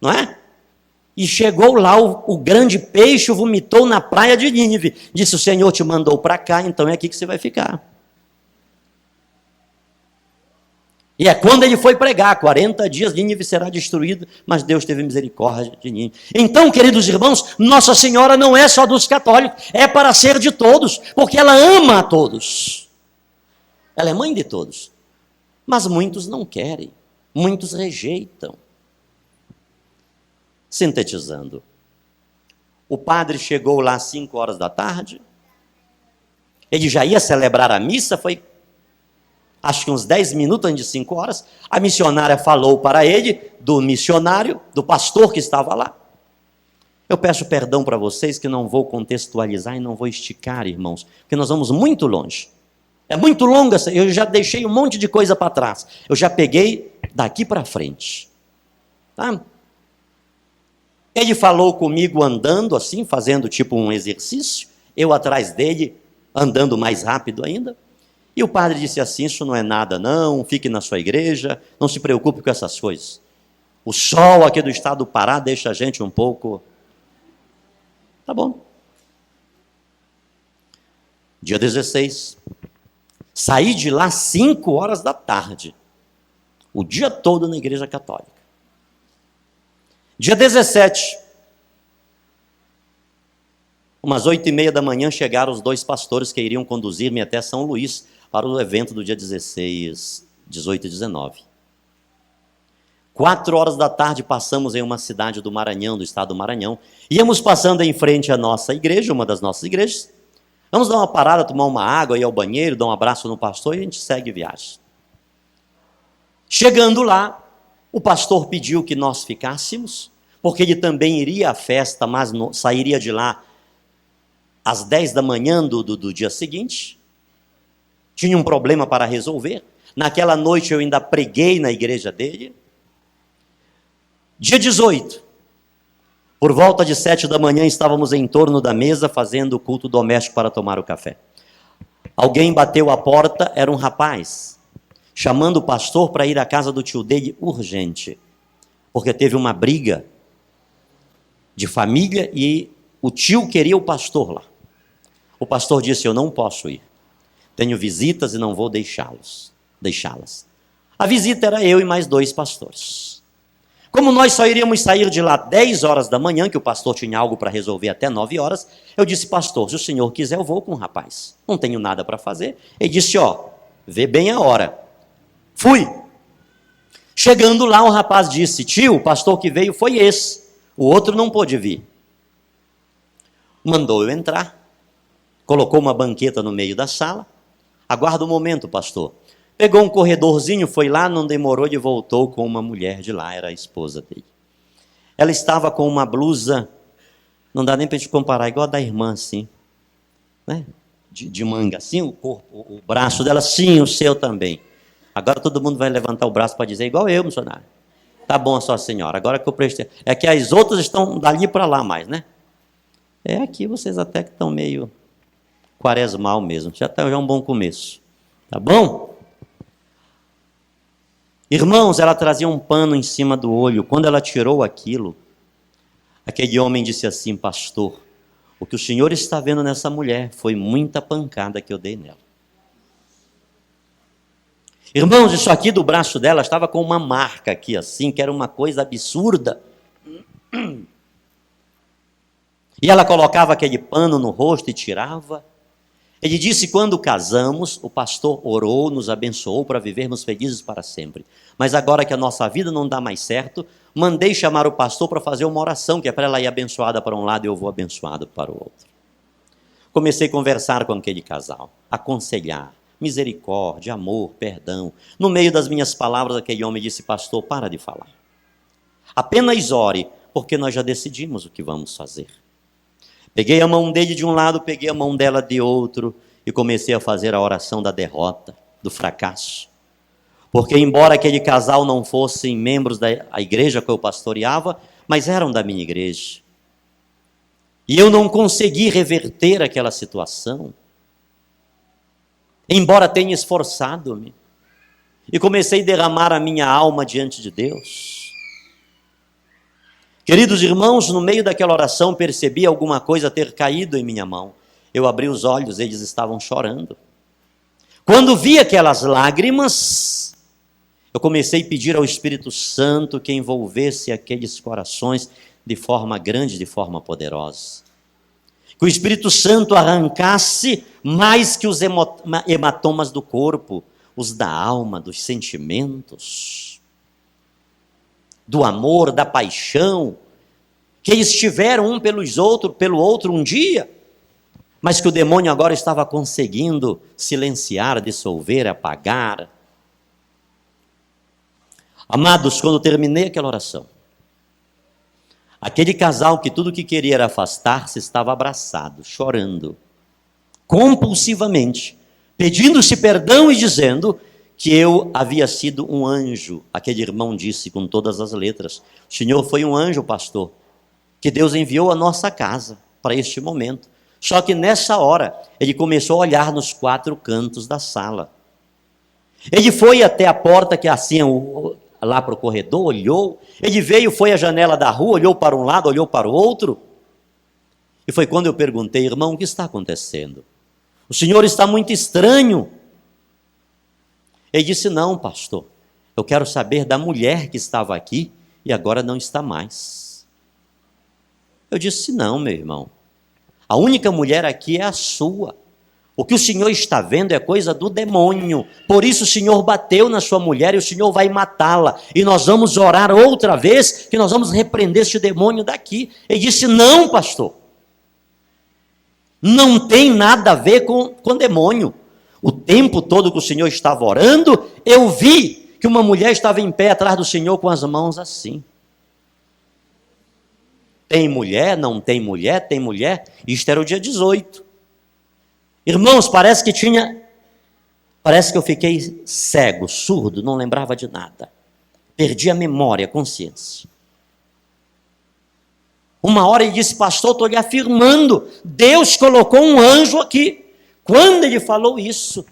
não é? E chegou lá, o grande peixe vomitou na praia de Nínive, disse: o Senhor te mandou para cá, então é aqui que você vai ficar. E é quando ele foi pregar, 40 dias, Nínive será destruído, mas Deus teve misericórdia de Nínive. Então, queridos irmãos, Nossa Senhora não é só dos católicos, é para ser de todos, porque ela ama a todos. Ela é mãe de todos, mas muitos não querem, muitos rejeitam. Sintetizando, o padre chegou lá às 5 horas da tarde, ele já ia celebrar a missa, foi acho que uns 10 minutos antes de 5 horas, a missionária falou para ele, do missionário, do pastor que estava lá. Eu peço perdão para vocês que não vou contextualizar e não vou esticar, irmãos, porque nós vamos muito longe. É muito longa, eu já deixei um monte de coisa para trás. Eu já peguei daqui para frente. Tá? Ele falou comigo andando assim, fazendo tipo um exercício. Eu atrás dele, andando mais rápido ainda. E o padre disse assim: isso não é nada não, fique na sua igreja, não se preocupe com essas coisas. O sol aqui do estado do Pará deixa a gente um pouco... Tá bom. Dia 16... Saí de lá 5 horas da tarde, o dia todo na Igreja Católica. Dia 17, umas 8h30 da manhã, chegaram os 2 pastores que iriam conduzir-me até São Luís para o evento do dia 16, 18 e 19. 4 horas da tarde passamos em uma cidade do Maranhão, do estado do Maranhão. Íamos passando em frente à nossa igreja, uma das nossas igrejas. Vamos dar uma parada, tomar uma água, ir ao banheiro, dar um abraço no pastor e a gente segue viagem. Chegando lá, o pastor pediu que nós ficássemos, porque ele também iria à festa, mas sairia de lá às 10 da manhã do dia seguinte. Tinha um problema para resolver. Naquela noite eu ainda preguei na igreja dele. Dia 18, por volta de 7 da manhã, estávamos em torno da mesa fazendo o culto doméstico para tomar o café. Alguém bateu a porta, era um rapaz, chamando o pastor para ir à casa do tio dele urgente, porque teve uma briga de família e o tio queria o pastor lá. O pastor disse: eu não posso ir, tenho visitas e não vou deixá-las. A visita era eu e mais 2 pastores. Como nós só iríamos sair de lá 10 horas da manhã, que o pastor tinha algo para resolver até 9 horas, eu disse: pastor, se o senhor quiser eu vou com o rapaz, não tenho nada para fazer. Ele disse: ó, vê bem a hora. Fui. Chegando lá, o rapaz disse: tio, o pastor que veio foi esse, o outro não pôde vir. Mandou eu entrar, colocou uma banqueta no meio da sala. Aguarda um momento, pastor. Pegou um corredorzinho, foi lá, não demorou e voltou com uma mulher de lá, era a esposa dele. Ela estava com uma blusa, não dá nem para a gente comparar, igual a da irmã, assim, né? De manga, assim, o braço dela, sim, o seu também. Agora todo mundo vai levantar o braço para dizer, igual eu, missionário. Tá bom, só senhora, agora que eu prestei. É que as outras estão dali para lá mais, né? É, aqui vocês até que estão meio quaresmal mesmo, já é um bom começo. Tá bom? Irmãos, ela trazia um pano em cima do olho. Quando ela tirou aquilo, aquele homem disse assim: pastor, o que o senhor está vendo nessa mulher foi muita pancada que eu dei nela. Irmãos, isso aqui do braço dela estava com uma marca aqui assim, que era uma coisa absurda. E ela colocava aquele pano no rosto e tirava. Ele disse: quando casamos, o pastor orou, nos abençoou para vivermos felizes para sempre. Mas agora que a nossa vida não dá mais certo, mandei chamar o pastor para fazer uma oração, que é para ela ir abençoada para um lado e eu vou abençoado para o outro. Comecei a conversar com aquele casal, aconselhar, misericórdia, amor, perdão. No meio das minhas palavras, aquele homem disse: pastor, para de falar. Apenas ore, porque nós já decidimos o que vamos fazer. Peguei a mão dele de um lado, peguei a mão dela de outro e comecei a fazer a oração da derrota, do fracasso. Porque embora aquele casal não fossem membros da igreja que eu pastoreava, mas eram da minha igreja. E eu não consegui reverter aquela situação, embora tenha esforçado-me. E comecei a derramar a minha alma diante de Deus. Queridos irmãos, no meio daquela oração percebi alguma coisa ter caído em minha mão. Eu abri os olhos, eles estavam chorando. Quando vi aquelas lágrimas, eu comecei a pedir ao Espírito Santo que envolvesse aqueles corações de forma grande, de forma poderosa. Que o Espírito Santo arrancasse mais que os hematomas do corpo, os da alma, dos sentimentos, do amor, da paixão, que eles tiveram um pelo outro um dia, mas que o demônio agora estava conseguindo silenciar, dissolver, apagar. Amados, quando terminei aquela oração, aquele casal que tudo que queria era afastar-se, estava abraçado, chorando, compulsivamente, pedindo-se perdão e dizendo que eu havia sido um anjo. Aquele irmão disse com todas as letras: o senhor foi um anjo, pastor, que Deus enviou à nossa casa para este momento. Só que nessa hora, ele começou a olhar nos 4 cantos da sala. Ele foi até a porta, que assim, lá para o corredor, olhou. Ele veio, foi à janela da rua, olhou para um lado, olhou para o outro. E foi quando eu perguntei: irmão, o que está acontecendo? O senhor está muito estranho. Ele disse: não, pastor, eu quero saber da mulher que estava aqui e agora não está mais. Eu disse: não, meu irmão, a única mulher aqui é a sua. O que o senhor está vendo é coisa do demônio. Por isso o senhor bateu na sua mulher e o senhor vai matá-la. E nós vamos orar outra vez, que nós vamos repreender este demônio daqui. Ele disse: não, pastor, não tem nada a ver com demônio. O tempo todo que o senhor estava orando, eu vi que uma mulher estava em pé atrás do senhor com as mãos assim. Tem mulher, não tem mulher, tem mulher. Isto era o dia 18. Irmãos, parece que eu fiquei cego, surdo, não lembrava de nada. Perdi a memória, a consciência. Uma hora ele disse: pastor, estou lhe afirmando, Deus colocou um anjo aqui. Quando ele falou isso,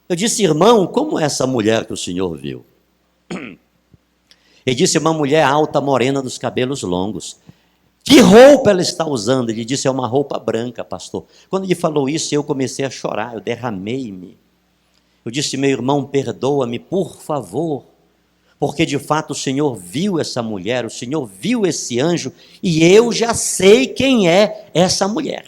eu disse: irmão, como é essa mulher que o senhor viu? Ele disse: uma mulher alta, morena, dos cabelos longos. Que roupa ela está usando? Ele disse: é uma roupa branca, pastor. Quando ele falou isso, eu comecei a chorar, eu derramei-me. Eu disse: meu irmão, perdoa-me, por favor, porque de fato o Senhor viu essa mulher, o Senhor viu esse anjo, e eu já sei quem é essa mulher.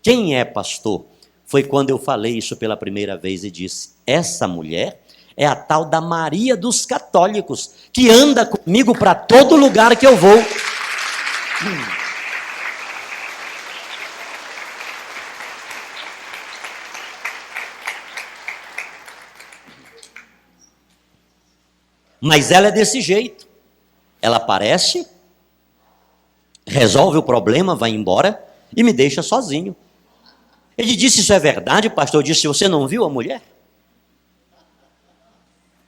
Quem é, pastor? Foi quando eu falei isso pela primeira vez e disse: essa mulher é a tal da Maria dos católicos, que anda comigo para todo lugar que eu vou. Mas ela é desse jeito. Ela aparece, resolve o problema, vai embora e me deixa sozinho. Ele disse: isso é verdade, pastor? Eu disse: você não viu a mulher?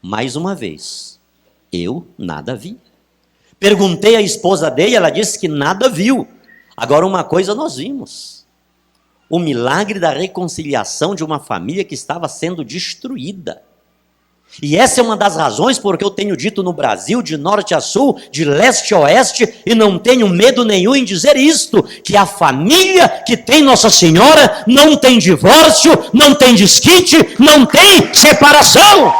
Mais uma vez, eu nada vi. Perguntei à esposa dele, ela disse que nada viu. Agora, uma coisa nós vimos: o milagre da reconciliação de uma família que estava sendo destruída. E essa é uma das razões porque eu tenho dito no Brasil, de norte a sul, de leste a oeste, e não tenho medo nenhum em dizer isto, que a família que tem Nossa Senhora não tem divórcio, não tem desquite, não tem separação.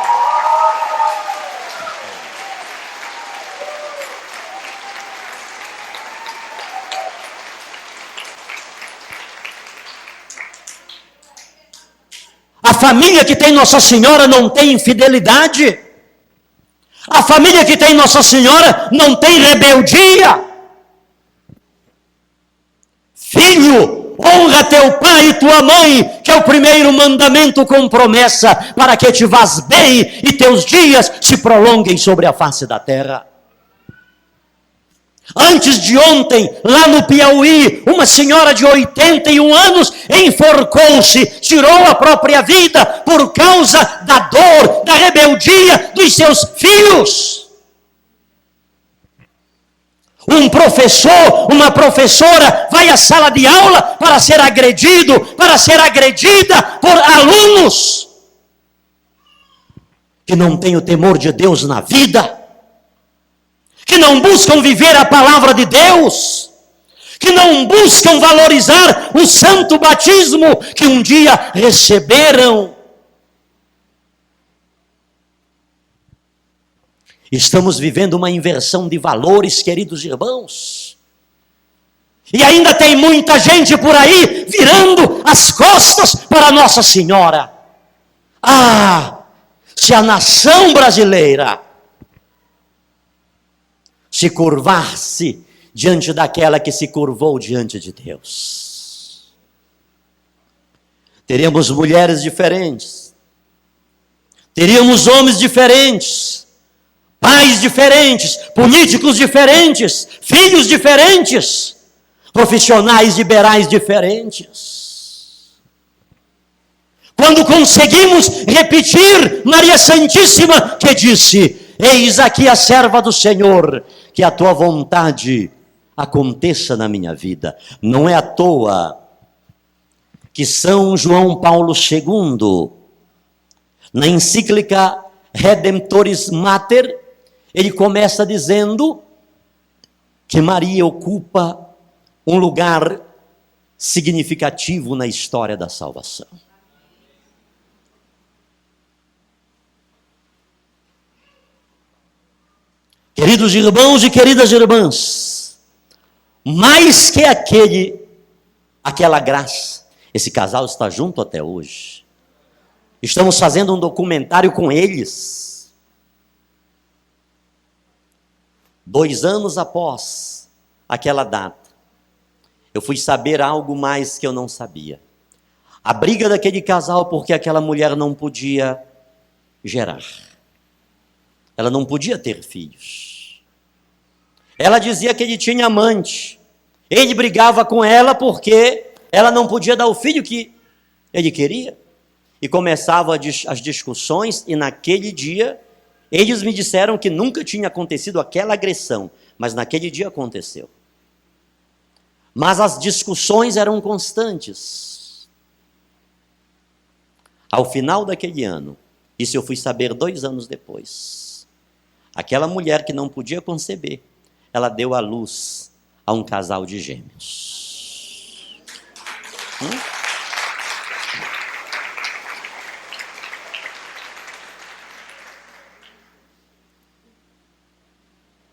A família que tem Nossa Senhora não tem infidelidade. A família que tem Nossa Senhora não tem rebeldia. Filho, honra teu pai e tua mãe, que é o primeiro mandamento com promessa, para que te vás bem e teus dias se prolonguem sobre a face da terra. Antes de ontem, lá no Piauí, uma senhora de 81 anos enforcou-se, tirou a própria vida por causa da dor, da rebeldia dos seus filhos. Um professor, uma professora vai à sala de aula para ser agredido, para ser agredida por alunos que não têm o temor de Deus na vida, que não buscam viver a palavra de Deus, que não buscam valorizar o santo batismo que um dia receberam. Estamos vivendo uma inversão de valores, queridos irmãos. E ainda tem muita gente por aí virando as costas para Nossa Senhora. Ah, se a nação brasileira se curvar-se diante daquela que se curvou diante de Deus, teríamos mulheres diferentes, teríamos homens diferentes, pais diferentes, políticos diferentes, filhos diferentes, profissionais liberais diferentes. Quando conseguimos repetir Maria Santíssima, que disse: eis aqui a serva do Senhor, que a tua vontade aconteça na minha vida. Não é à toa que São João Paulo II, na encíclica Redemptoris Mater, ele começa dizendo que Maria ocupa um lugar significativo na história da salvação. Queridos irmãos e queridas irmãs, mais que aquela graça, esse casal está junto até hoje. Estamos fazendo um documentário com eles. 2 anos após aquela data, eu fui saber algo mais que eu não sabia. A briga daquele casal porque aquela mulher não podia gerar. Ela não podia ter filhos. Ela dizia que ele tinha amante. Ele brigava com ela porque ela não podia dar o filho que ele queria. E começavam as discussões, e naquele dia, eles me disseram que nunca tinha acontecido aquela agressão, mas naquele dia aconteceu. Mas as discussões eram constantes. Ao final daquele ano, isso eu fui saber 2 anos depois, aquela mulher que não podia conceber, ela deu à luz a um casal de gêmeos.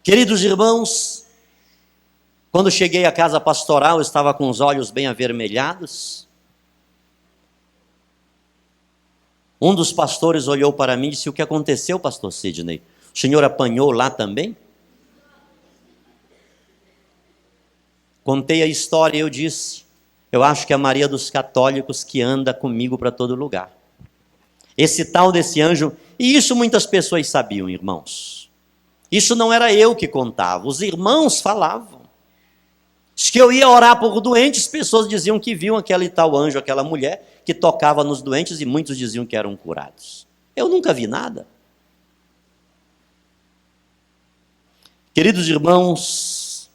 Queridos irmãos, quando cheguei à casa pastoral, eu estava com os olhos bem avermelhados. Um dos pastores olhou para mim e disse: o que aconteceu, pastor Sidney? O senhor apanhou lá também? Contei a história e eu disse: eu acho que é a Maria dos Católicos que anda comigo para todo lugar. Esse tal desse anjo, e isso muitas pessoas sabiam, irmãos. Isso não era eu que contava, os irmãos falavam. Diz que eu ia orar por doentes, pessoas diziam que viam aquele tal anjo, aquela mulher que tocava nos doentes, e muitos diziam que eram curados. Eu nunca vi nada. Queridos irmãos,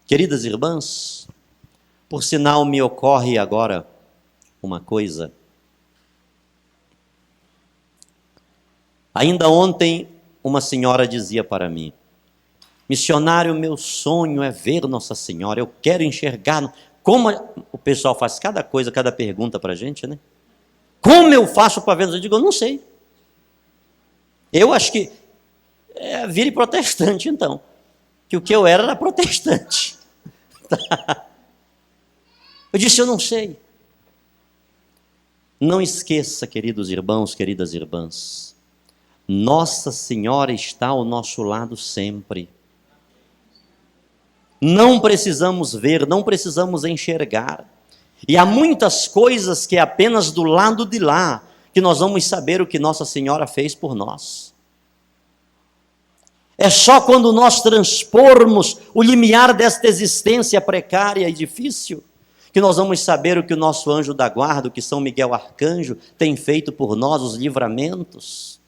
queridas irmãs, por sinal me ocorre agora uma coisa. Ainda ontem uma senhora dizia para mim: missionário, meu sonho é ver Nossa Senhora, eu quero enxergar. Como o pessoal faz cada coisa, cada pergunta para a gente, né? Como eu faço para ver? Eu digo: eu não sei. Eu acho que vire protestante, então. Que o que eu era protestante. Eu disse: eu não sei. Não esqueça, queridos irmãos, queridas irmãs, Nossa Senhora está ao nosso lado sempre. Não precisamos ver, não precisamos enxergar. E há muitas coisas que é apenas do lado de lá que nós vamos saber o que Nossa Senhora fez por nós. É só quando nós transpormos o limiar desta existência precária e difícil que nós vamos saber o que o nosso anjo da guarda, o que São Miguel Arcanjo tem feito por nós, os livramentos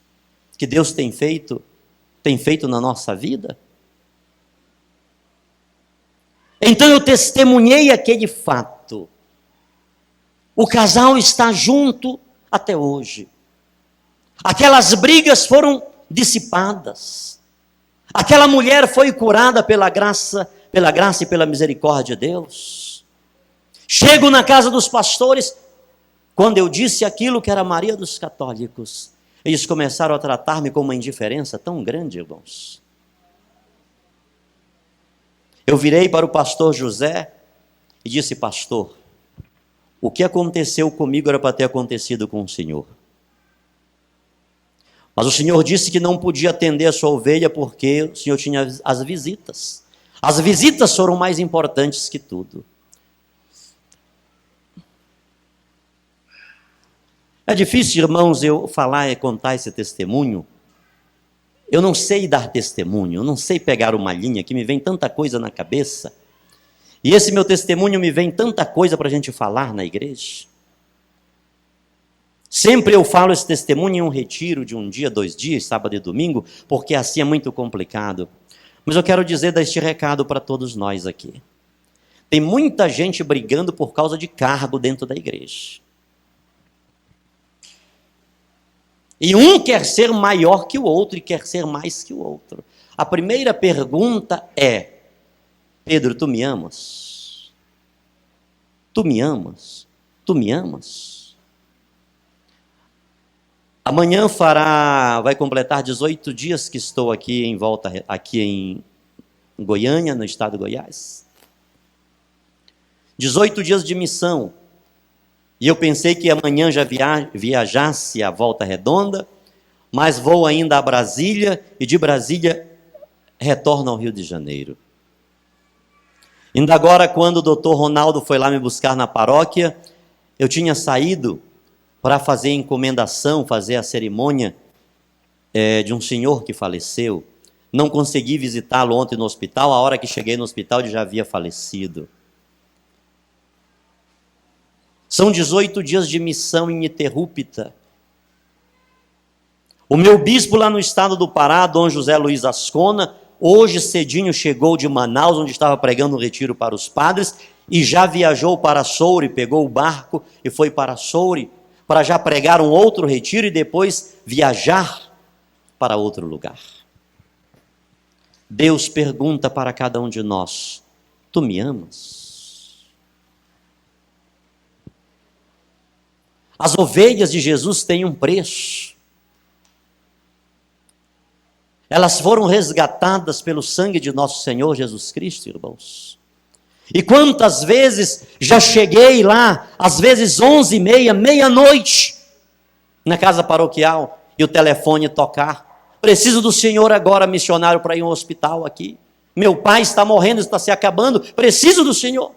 que Deus tem feito na nossa vida. Então eu testemunhei aquele fato. O casal está junto até hoje. Aquelas brigas foram dissipadas. Aquela mulher foi curada pela graça e pela misericórdia de Deus. Chego na casa dos pastores, quando eu disse aquilo que era Maria dos Católicos, eles começaram a tratar-me com uma indiferença tão grande, irmãos. Eu virei para o pastor José e disse: pastor, o que aconteceu comigo era para ter acontecido com o senhor. Mas o senhor disse que não podia atender a sua ovelha porque o senhor tinha as visitas. As visitas foram mais importantes que tudo. É difícil, irmãos, eu falar e contar esse testemunho. Eu não sei dar testemunho, eu não sei pegar uma linha, que me vem tanta coisa na cabeça. E esse meu testemunho me vem tanta coisa para a gente falar na igreja. Sempre eu falo esse testemunho em um retiro de 1 dia, 2 dias, sábado e domingo, porque assim é muito complicado. Mas eu quero dizer este recado para todos nós aqui. Tem muita gente brigando por causa de cargo dentro da igreja. E um quer ser maior que o outro e quer ser mais que o outro. A primeira pergunta é: Pedro, tu me amas? Tu me amas? Tu me amas? Amanhã vai completar 18 dias que estou aqui aqui em Goiânia, no estado de Goiás. 18 dias de missão. E eu pensei que amanhã já viajasse a Volta Redonda, mas vou ainda a Brasília e de Brasília retorno ao Rio de Janeiro. Ainda agora, quando o doutor Ronaldo foi lá me buscar na paróquia, eu tinha saído para fazer a encomendação, fazer a cerimônia de um senhor que faleceu. Não consegui visitá-lo ontem no hospital. A hora que cheguei no hospital, ele já havia falecido. São 18 dias de missão ininterrupta. O meu bispo lá no estado do Pará, Dom José Luiz Ascona, hoje cedinho chegou de Manaus, onde estava pregando um retiro para os padres, e já viajou para Soure, pegou o barco e foi para Soure, para já pregar um outro retiro e depois viajar para outro lugar. Deus pergunta para cada um de nós: tu me amas? As ovelhas de Jesus têm um preço. Elas foram resgatadas pelo sangue de nosso Senhor Jesus Cristo, irmãos. E quantas vezes já cheguei lá, às vezes 11h30, meia-noite, na casa paroquial, e o telefone tocar. Preciso do senhor agora, missionário, para ir ao hospital aqui. Meu pai está morrendo, está se acabando, preciso do senhor.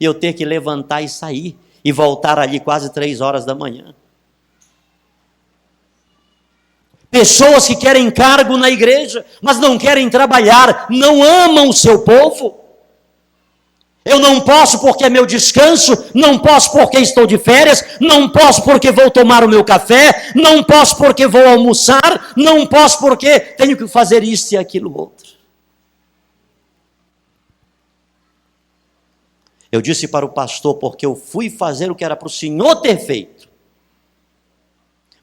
E eu ter que levantar e sair, e voltar ali quase 3h da manhã. Pessoas que querem cargo na igreja, mas não querem trabalhar, não amam o seu povo. Eu não posso porque é meu descanso, não posso porque estou de férias, não posso porque vou tomar o meu café, não posso porque vou almoçar, não posso porque tenho que fazer isso e aquilo outro. Eu disse para o pastor, porque eu fui fazer o que era para o senhor ter feito.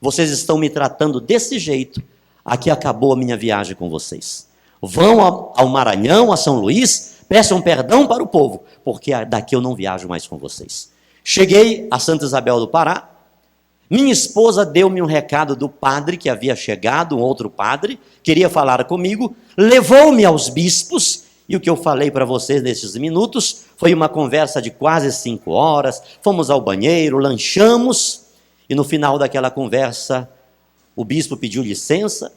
Vocês estão me tratando desse jeito, aqui acabou a minha viagem com vocês. Vão ao Maranhão, a São Luís, peçam perdão para o povo, porque daqui eu não viajo mais com vocês. Cheguei a Santa Isabel do Pará, minha esposa deu-me um recado do padre que havia chegado, um outro padre, queria falar comigo, levou-me aos bispos, e o que eu falei para vocês nesses minutos foi uma conversa de quase 5 horas, fomos ao banheiro, lanchamos, e no final daquela conversa, o bispo pediu licença,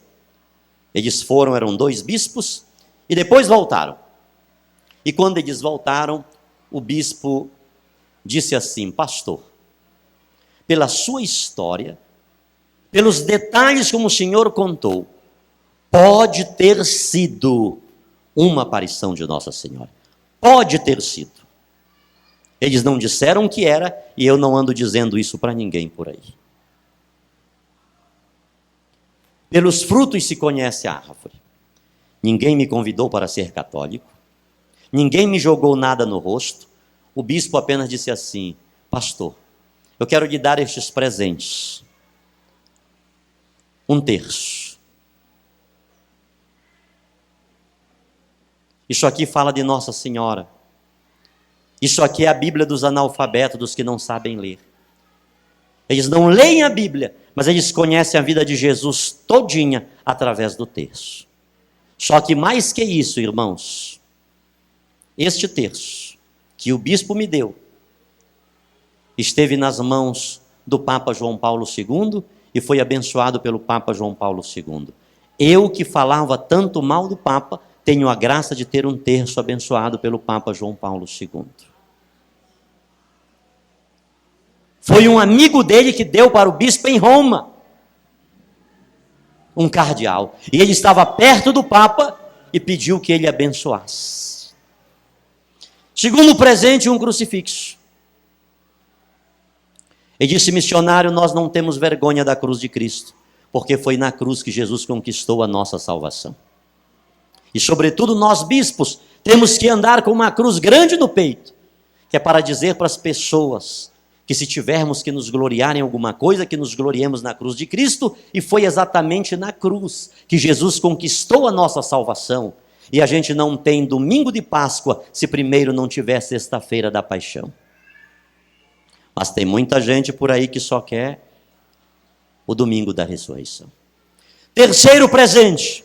eles foram, eram 2 bispos, e depois voltaram. E quando eles voltaram, o bispo disse assim: pastor, pela sua história, pelos detalhes como o senhor contou, pode ter sido uma aparição de Nossa Senhora. Pode ter sido. Eles não disseram que era, e eu não ando dizendo isso para ninguém por aí. Pelos frutos se conhece a árvore. Ninguém me convidou para ser católico. Ninguém me jogou nada no rosto. O bispo apenas disse assim: pastor, eu quero lhe dar estes presentes. 1/3. Isso aqui fala de Nossa Senhora. Isso aqui é a Bíblia dos analfabetos, dos que não sabem ler. Eles não leem a Bíblia, mas eles conhecem a vida de Jesus todinha através do terço. Só que mais que isso, irmãos, este terço que o bispo me deu esteve nas mãos do Papa João Paulo II e foi abençoado pelo Papa João Paulo II. Eu que falava tanto mal do Papa, tenho a graça de ter um terço abençoado pelo Papa João Paulo II. Foi um amigo dele que deu para o bispo em Roma, um cardeal. E ele estava perto do Papa e pediu que ele abençoasse. Segundo presente, um crucifixo. Ele disse: missionário, nós não temos vergonha da cruz de Cristo, porque foi na cruz que Jesus conquistou a nossa salvação. E sobretudo nós bispos temos que andar com uma cruz grande no peito, que é para dizer para as pessoas que se tivermos que nos gloriar em alguma coisa, que nos gloriemos na cruz de Cristo, e foi exatamente na cruz que Jesus conquistou a nossa salvação. E a gente não tem domingo de Páscoa se primeiro não tiver sexta-feira da paixão. Mas tem muita gente por aí que só quer o domingo da ressurreição. Terceiro presente,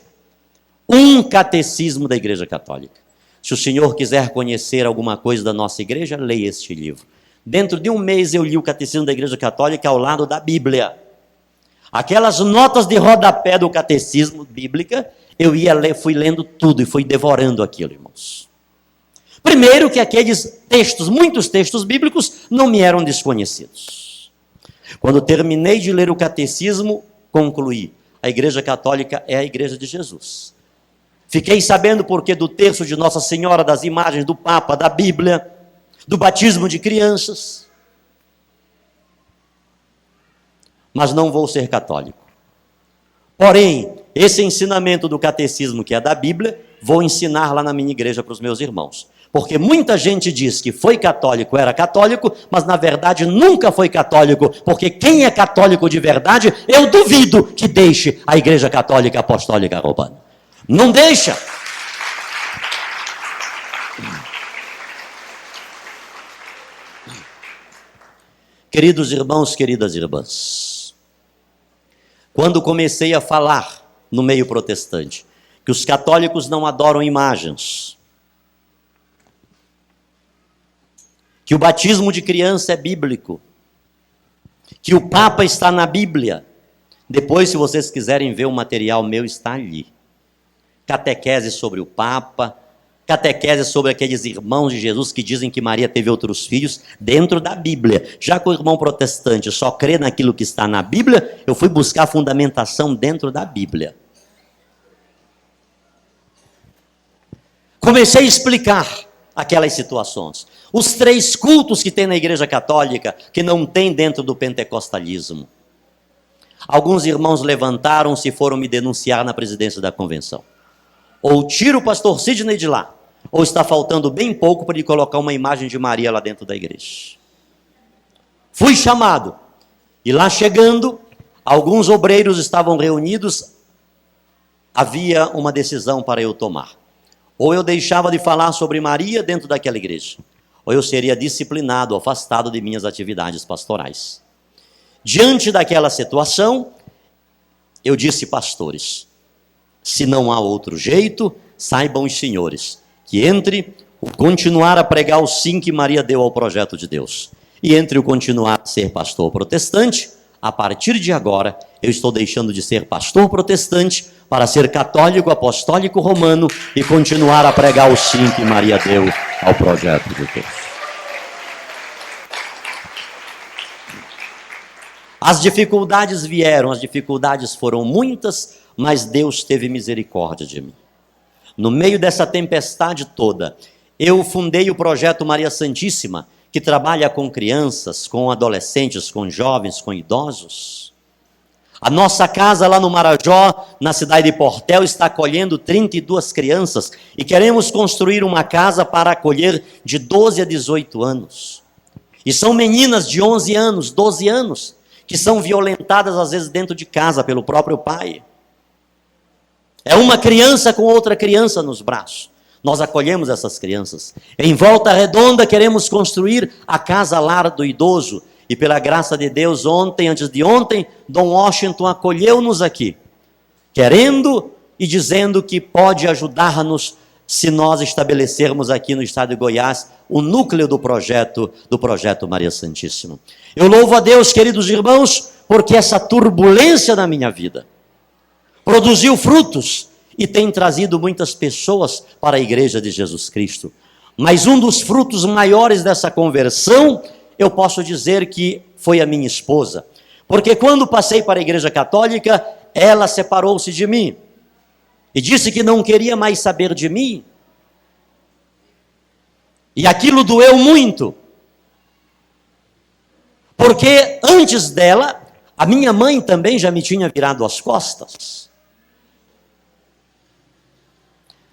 um catecismo da Igreja Católica. Se o senhor quiser conhecer alguma coisa da nossa igreja, leia este livro. Dentro de um mês eu li o Catecismo da Igreja Católica ao lado da Bíblia. Aquelas notas de rodapé do Catecismo Bíblica, eu fui lendo tudo e fui devorando aquilo, irmãos. Primeiro que aqueles textos, muitos textos bíblicos, não me eram desconhecidos. Quando terminei de ler o Catecismo, concluí: a Igreja Católica é a Igreja de Jesus. Fiquei sabendo porque do terço de Nossa Senhora, das imagens do Papa, da Bíblia, do batismo de crianças. Mas não vou ser católico. Porém, esse ensinamento do catecismo, que é da Bíblia, vou ensinar lá na minha igreja para os meus irmãos. Porque muita gente diz que foi católico, era católico, mas na verdade nunca foi católico. Porque quem é católico de verdade, eu duvido que deixe a Igreja Católica Apostólica Romana. Não deixa. Queridos irmãos, queridas irmãs, quando comecei a falar no meio protestante que os católicos não adoram imagens, que o batismo de criança é bíblico, que o Papa está na Bíblia, depois, se vocês quiserem ver o material meu, está ali. Catequese sobre o Papa, catequese sobre aqueles irmãos de Jesus que dizem que Maria teve outros filhos, dentro da Bíblia. Já que o irmão protestante só crê naquilo que está na Bíblia, eu fui buscar a fundamentação dentro da Bíblia. Comecei a explicar aquelas situações. Os 3 cultos que tem na Igreja Católica, que não tem dentro do pentecostalismo. Alguns irmãos levantaram-se e foram me denunciar na presidência da convenção. Ou tira o pastor Sidney de lá, ou está faltando bem pouco para ele colocar uma imagem de Maria lá dentro da igreja. Fui chamado, e lá chegando, alguns obreiros estavam reunidos, havia uma decisão para eu tomar. Ou eu deixava de falar sobre Maria dentro daquela igreja, ou eu seria disciplinado, afastado de minhas atividades pastorais. Diante daquela situação, eu disse, pastores, se não há outro jeito, saibam os senhores, que entre o continuar a pregar o sim que Maria deu ao projeto de Deus, e entre o continuar a ser pastor protestante, a partir de agora, eu estou deixando de ser pastor protestante para ser católico, apostólico romano e continuar a pregar o sim que Maria deu ao projeto de Deus. As dificuldades vieram, as dificuldades foram muitas, mas Deus teve misericórdia de mim. No meio dessa tempestade toda, eu fundei o projeto Maria Santíssima, que trabalha com crianças, com adolescentes, com jovens, com idosos. A nossa casa lá no Marajó, na cidade de Portel, está acolhendo 32 crianças e queremos construir uma casa para acolher de 12 a 18 anos. E são meninas de 11 anos, 12 anos, que são violentadas às vezes dentro de casa pelo próprio pai. É uma criança com outra criança nos braços. Nós acolhemos essas crianças. Em Volta Redonda queremos construir a Casa Lar do Idoso. E pela graça de Deus, ontem, antes de ontem, Dom Washington acolheu-nos aqui, querendo e dizendo que pode ajudar-nos se nós estabelecermos aqui no estado de Goiás o núcleo do projeto Maria Santíssima. Eu louvo a Deus, queridos irmãos, porque essa turbulência na minha vida produziu frutos e tem trazido muitas pessoas para a Igreja de Jesus Cristo. Mas um dos frutos maiores dessa conversão, eu posso dizer que foi a minha esposa. Porque quando passei para a Igreja Católica, ela separou-se de mim e disse que não queria mais saber de mim. E aquilo doeu muito. Porque antes dela, a minha mãe também já me tinha virado as costas.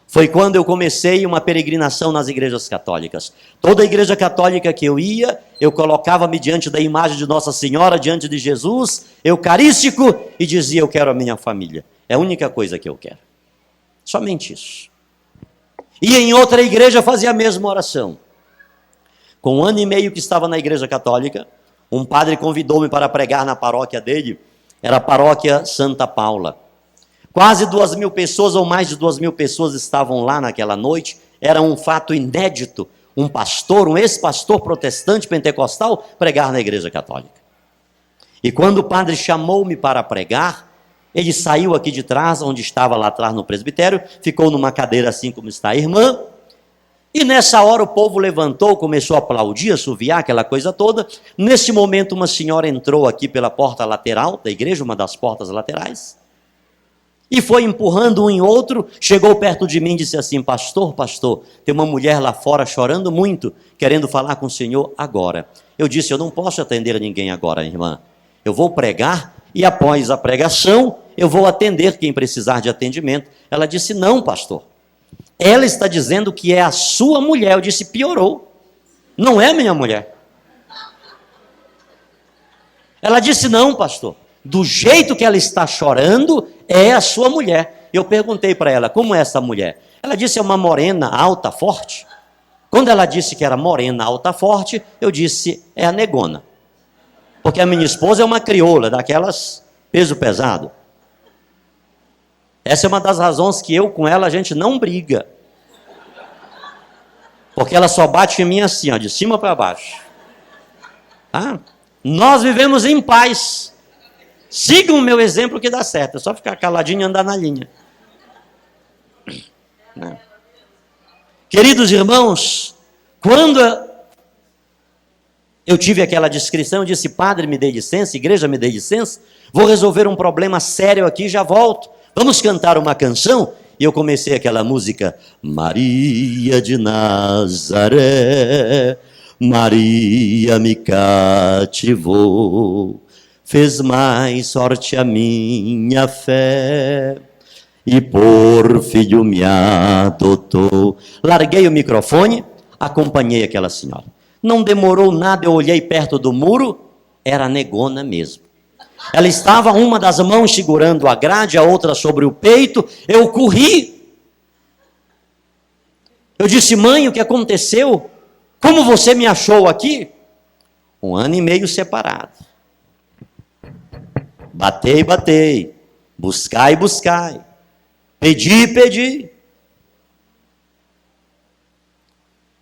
Foi quando eu comecei uma peregrinação nas igrejas católicas. Toda igreja católica que eu ia, eu colocava-me diante da imagem de Nossa Senhora, diante de Jesus, eucarístico, e dizia, eu quero a minha família. É a única coisa que eu quero. Somente isso. E em outra igreja fazia a mesma oração. Com 1 ano e meio que estava na igreja católica, um padre convidou-me para pregar na paróquia dele, era a paróquia Santa Paula. Quase 2.000 pessoas, ou mais de 2.000 pessoas estavam lá naquela noite. Era um fato inédito, um pastor, um ex-pastor protestante pentecostal, pregar na igreja católica. E quando o padre chamou-me para pregar, ele saiu aqui de trás, onde estava lá atrás no presbitério, ficou numa cadeira assim como está a irmã, e nessa hora o povo levantou, começou a aplaudir, assoviar, aquela coisa toda. Nesse momento uma senhora entrou aqui pela porta lateral da igreja, uma das portas laterais, E foi empurrando um em outro, chegou perto de mim e disse assim: pastor, tem uma mulher lá fora chorando muito, querendo falar com o senhor agora. Eu disse: eu não posso atender ninguém agora, irmã. Eu vou pregar e após a pregação, eu vou atender quem precisar de atendimento. Ela disse: não, pastor. Ela está dizendo que é a sua mulher. Eu disse: piorou. Não é minha mulher. Ela disse: não, pastor. Do jeito que ela está chorando, é a sua mulher. Eu perguntei para ela: como é essa mulher? Ela disse: é uma morena, alta, forte. Quando ela disse que era morena, alta, forte, eu disse: é a negona. Porque a minha esposa é uma crioula, daquelas peso pesado. Essa é uma das razões que eu com ela a gente não briga. Porque ela só bate em mim assim, ó, de cima para baixo. Ah, nós vivemos em paz. Sigam o meu exemplo que dá certo. É só ficar caladinho e andar na linha. Não. Queridos irmãos, quando eu tive aquela descrição, eu disse: padre, me dê licença, igreja, me dê licença, vou resolver um problema sério aqui e já volto. Vamos cantar uma canção? E eu comecei aquela música: Maria de Nazaré, Maria me cativou, fez mais sorte a minha fé, e por filho me adotou. Larguei o microfone, acompanhei aquela senhora. Não demorou nada, eu olhei perto do muro, era negona mesmo. Ela estava, uma das mãos segurando a grade, a outra sobre o peito. Eu corri. Eu disse: mãe, o que aconteceu? Como você me achou aqui? 1 ano e meio separado. Batei, buscai, pedi.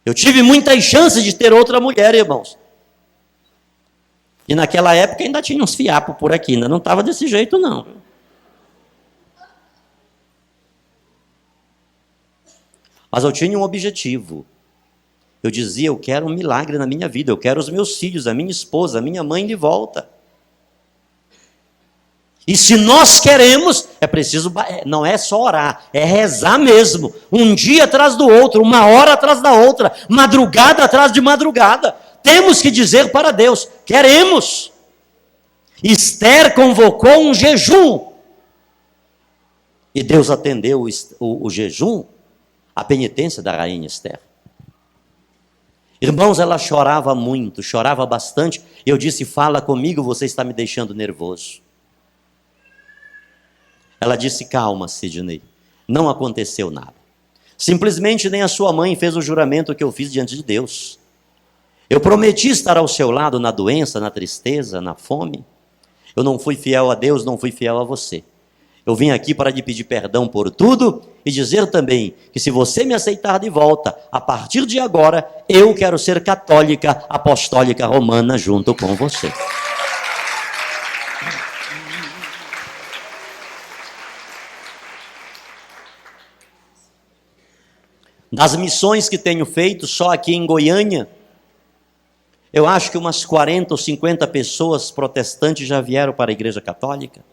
Eu tive muitas chances de ter outra mulher, irmãos. E naquela época ainda tinha uns fiapos por aqui, ainda não estava desse jeito não. Mas eu tinha um objetivo. Eu dizia: eu quero um milagre na minha vida, eu quero os meus filhos, a minha esposa, a minha mãe de volta. E se nós queremos, é preciso, não é só orar, é rezar mesmo. Um dia atrás do outro, uma hora atrás da outra, madrugada atrás de madrugada. Temos que dizer para Deus: queremos. Esther convocou um jejum. E Deus atendeu o jejum, a penitência da rainha Esther. Irmãos, ela chorava muito, chorava bastante. Eu disse: fala comigo, você está me deixando nervoso. Ela disse: calma, Sidney, não aconteceu nada. Simplesmente nem a sua mãe fez o juramento que eu fiz diante de Deus. Eu prometi estar ao seu lado na doença, na tristeza, na fome. Eu não fui fiel a Deus, não fui fiel a você. Eu vim aqui para lhe pedir perdão por tudo e dizer também que se você me aceitar de volta, a partir de agora, eu quero ser católica, apostólica, romana junto com você. Das missões que tenho feito só aqui em Goiânia, eu acho que umas 40 ou 50 pessoas protestantes já vieram para a Igreja Católica.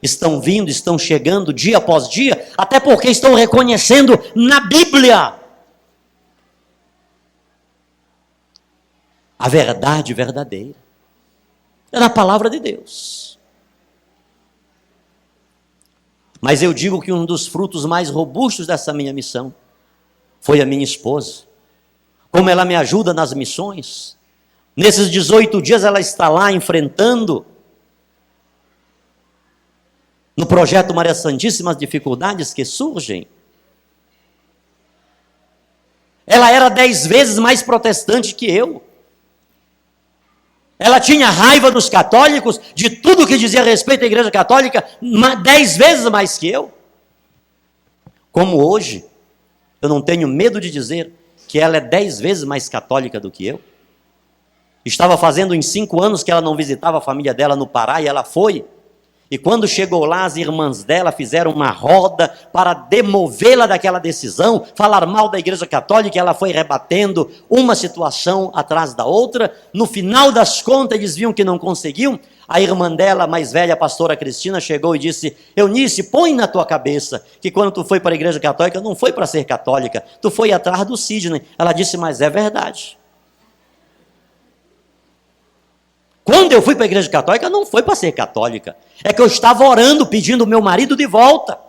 Estão vindo, estão chegando dia após dia, até porque estão reconhecendo na Bíblia a verdade verdadeira. É na palavra de Deus. Mas eu digo que um dos frutos mais robustos dessa minha missão foi a minha esposa. Como ela me ajuda nas missões. Nesses 18 dias ela está lá enfrentando, no projeto Maria Santíssima, as dificuldades que surgem. Ela era 10 vezes mais protestante que eu. Ela tinha raiva dos católicos, de tudo que dizia respeito à Igreja Católica, 10 vezes mais que eu. Como hoje, eu não tenho medo de dizer que ela é 10 vezes mais católica do que eu. Estava fazendo uns 5 anos que ela não visitava a família dela no Pará, e ela foi. E quando chegou lá, as irmãs dela fizeram uma roda para demovê-la daquela decisão, falar mal da Igreja Católica, e ela foi rebatendo uma situação atrás da outra. No final das contas, eles viam que não conseguiam. a irmã dela, a mais velha, a pastora Cristina, chegou e disse: Eunice, põe na tua cabeça que quando tu foi para a igreja católica, não foi para ser católica, tu foi atrás do Sidney. Ela disse: mas é verdade. Quando eu fui para a igreja católica, não foi para ser católica. É que eu estava orando, pedindo o meu marido de volta.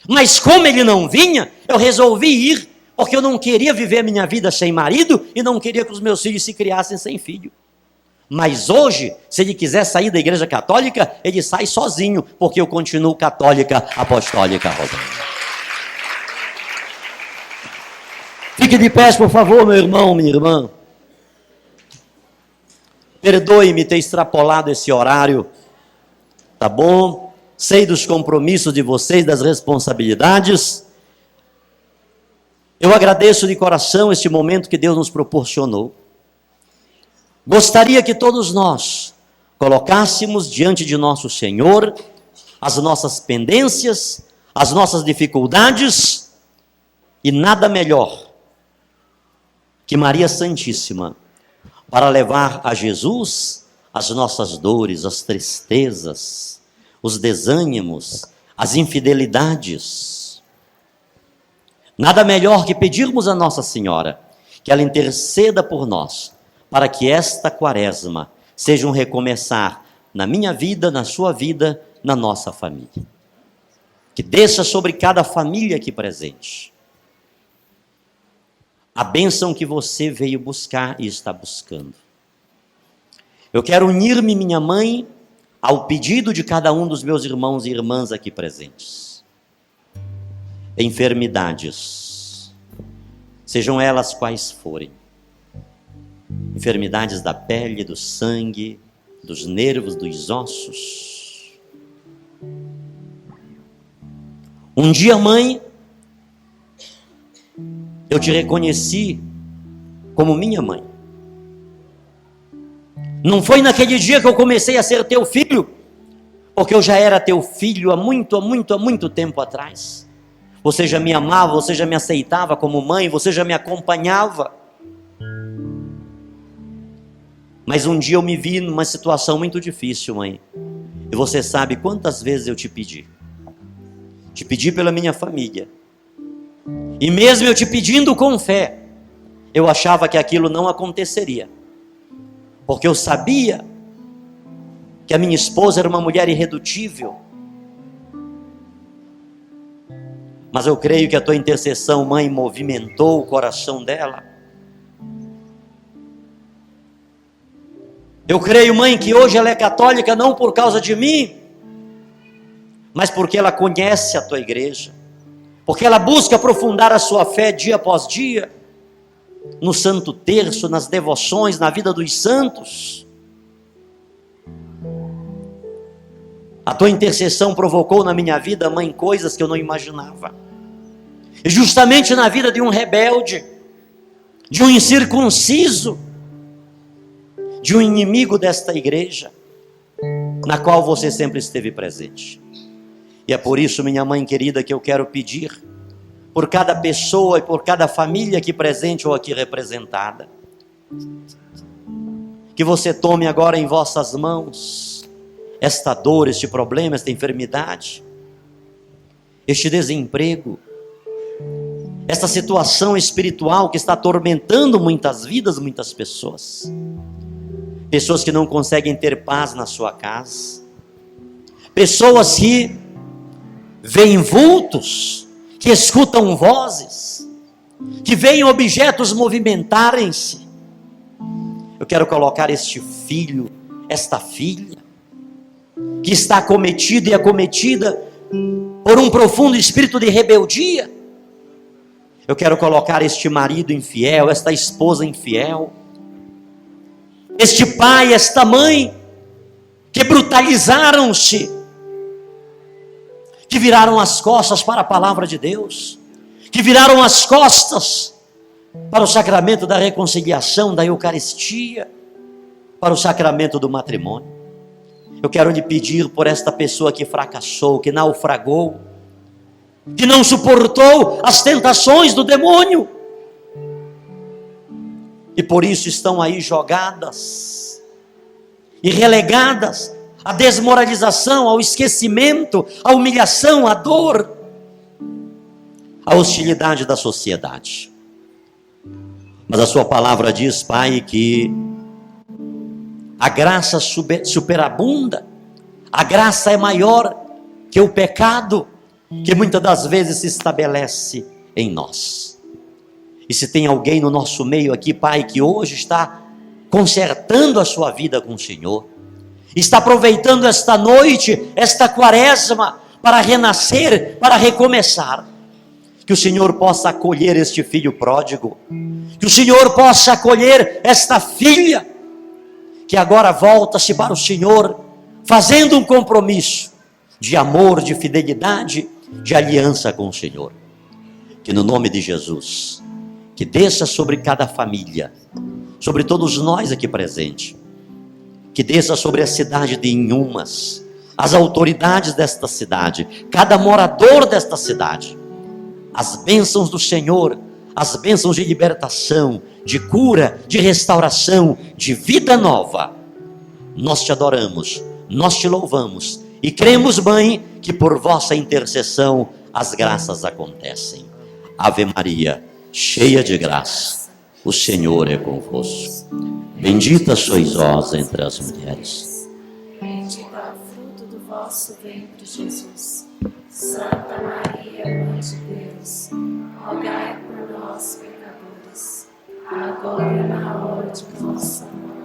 Mas como ele não vinha, eu resolvi ir, porque eu não queria viver a minha vida sem marido e não queria que os meus filhos se criassem sem filho. Mas hoje, se ele quiser sair da igreja católica, ele sai sozinho, porque eu continuo católica apostólica, Rosana. Fique de pé, por favor, meu irmão, minha irmã. Perdoe-me ter extrapolado esse horário, tá bom? Sei dos compromissos de vocês, das responsabilidades. Eu agradeço de coração este momento que Deus nos proporcionou. Gostaria que todos nós colocássemos diante de nosso Senhor as nossas pendências, as nossas dificuldades, e nada melhor que Maria Santíssima para levar a Jesus as nossas dores, as tristezas, os desânimos, as infidelidades. Nada melhor que pedirmos a Nossa Senhora que ela interceda por nós, para que esta quaresma seja um recomeçar na minha vida, na sua vida, na nossa família. Que desça sobre cada família aqui presente a bênção que você veio buscar e está buscando. Eu quero unir-me, minha mãe, ao pedido de cada um dos meus irmãos e irmãs aqui presentes. Enfermidades, sejam elas quais forem, enfermidades da pele, do sangue, dos nervos, dos ossos. Um dia, mãe, eu te reconheci como minha mãe. Não foi naquele dia que eu comecei a ser teu filho, porque eu já era teu filho há muito tempo atrás. Você já me amava, você já me aceitava como mãe, você já me acompanhava. Mas um dia eu me vi numa situação muito difícil, mãe. E você sabe quantas vezes eu te pedi. Te pedi pela minha família. E mesmo eu te pedindo com fé, eu achava que aquilo não aconteceria. Porque eu sabia que a minha esposa era uma mulher irredutível. Mas eu creio que a tua intercessão, mãe, movimentou o coração dela. Eu creio, mãe, que hoje ela é católica não por causa de mim, mas porque ela conhece a tua igreja, porque ela busca aprofundar a sua fé dia após dia, no Santo Terço, nas devoções, na vida dos santos. A tua intercessão provocou na minha vida, mãe, coisas que eu não imaginava. E justamente na vida de um rebelde, de um incircunciso, de um inimigo desta igreja, na qual você sempre esteve presente. E é por isso, minha mãe querida, que eu quero pedir por cada pessoa e por cada família aqui presente ou aqui representada, que você tome agora em vossas mãos esta dor, este problema, esta enfermidade, este desemprego, esta situação espiritual que está atormentando muitas vidas, muitas pessoas. Pessoas que não conseguem ter paz na sua casa, pessoas que veem vultos, que escutam vozes, que veem objetos movimentarem-se. Eu quero colocar este filho, esta filha, que está acometido e acometida por um profundo espírito de rebeldia. Eu quero colocar este marido infiel, esta esposa infiel, este pai, esta mãe, que brutalizaram-se, que viraram as costas para a palavra de Deus, que viraram as costas para o sacramento da reconciliação, da Eucaristia, para o sacramento do matrimônio. Eu quero lhe pedir por esta pessoa que fracassou, que naufragou, que não suportou as tentações do demônio, e por isso estão aí jogadas, e relegadas à desmoralização, ao esquecimento, à humilhação, à dor, à hostilidade da sociedade. Mas a sua palavra diz, Pai, que a graça superabunda, a graça é maior que o pecado, que muitas das vezes se estabelece em nós. E se tem alguém no nosso meio aqui, Pai, que hoje está consertando a sua vida com o Senhor, está aproveitando esta noite, esta quaresma, para renascer, para recomeçar, que o Senhor possa acolher este filho pródigo, que o Senhor possa acolher esta filha, que agora volta-se para o Senhor, fazendo um compromisso de amor, de fidelidade, de aliança com o Senhor. Que no nome de Jesus, que desça sobre cada família, sobre todos nós aqui presentes, que desça sobre a cidade de Inhumas, as autoridades desta cidade, cada morador desta cidade, as bênçãos do Senhor, as bênçãos de libertação, de cura, de restauração, de vida nova. Nós te adoramos, nós te louvamos e cremos, Mãe, que por vossa intercessão as graças acontecem. Ave Maria, cheia de graça, o Senhor é convosco. Bendita sois vós entre as mulheres. Bendito é o fruto do vosso ventre, Jesus. Santa Maria, Mãe de Deus, rogai por nós, pecadores, agora e na hora de nossa morte.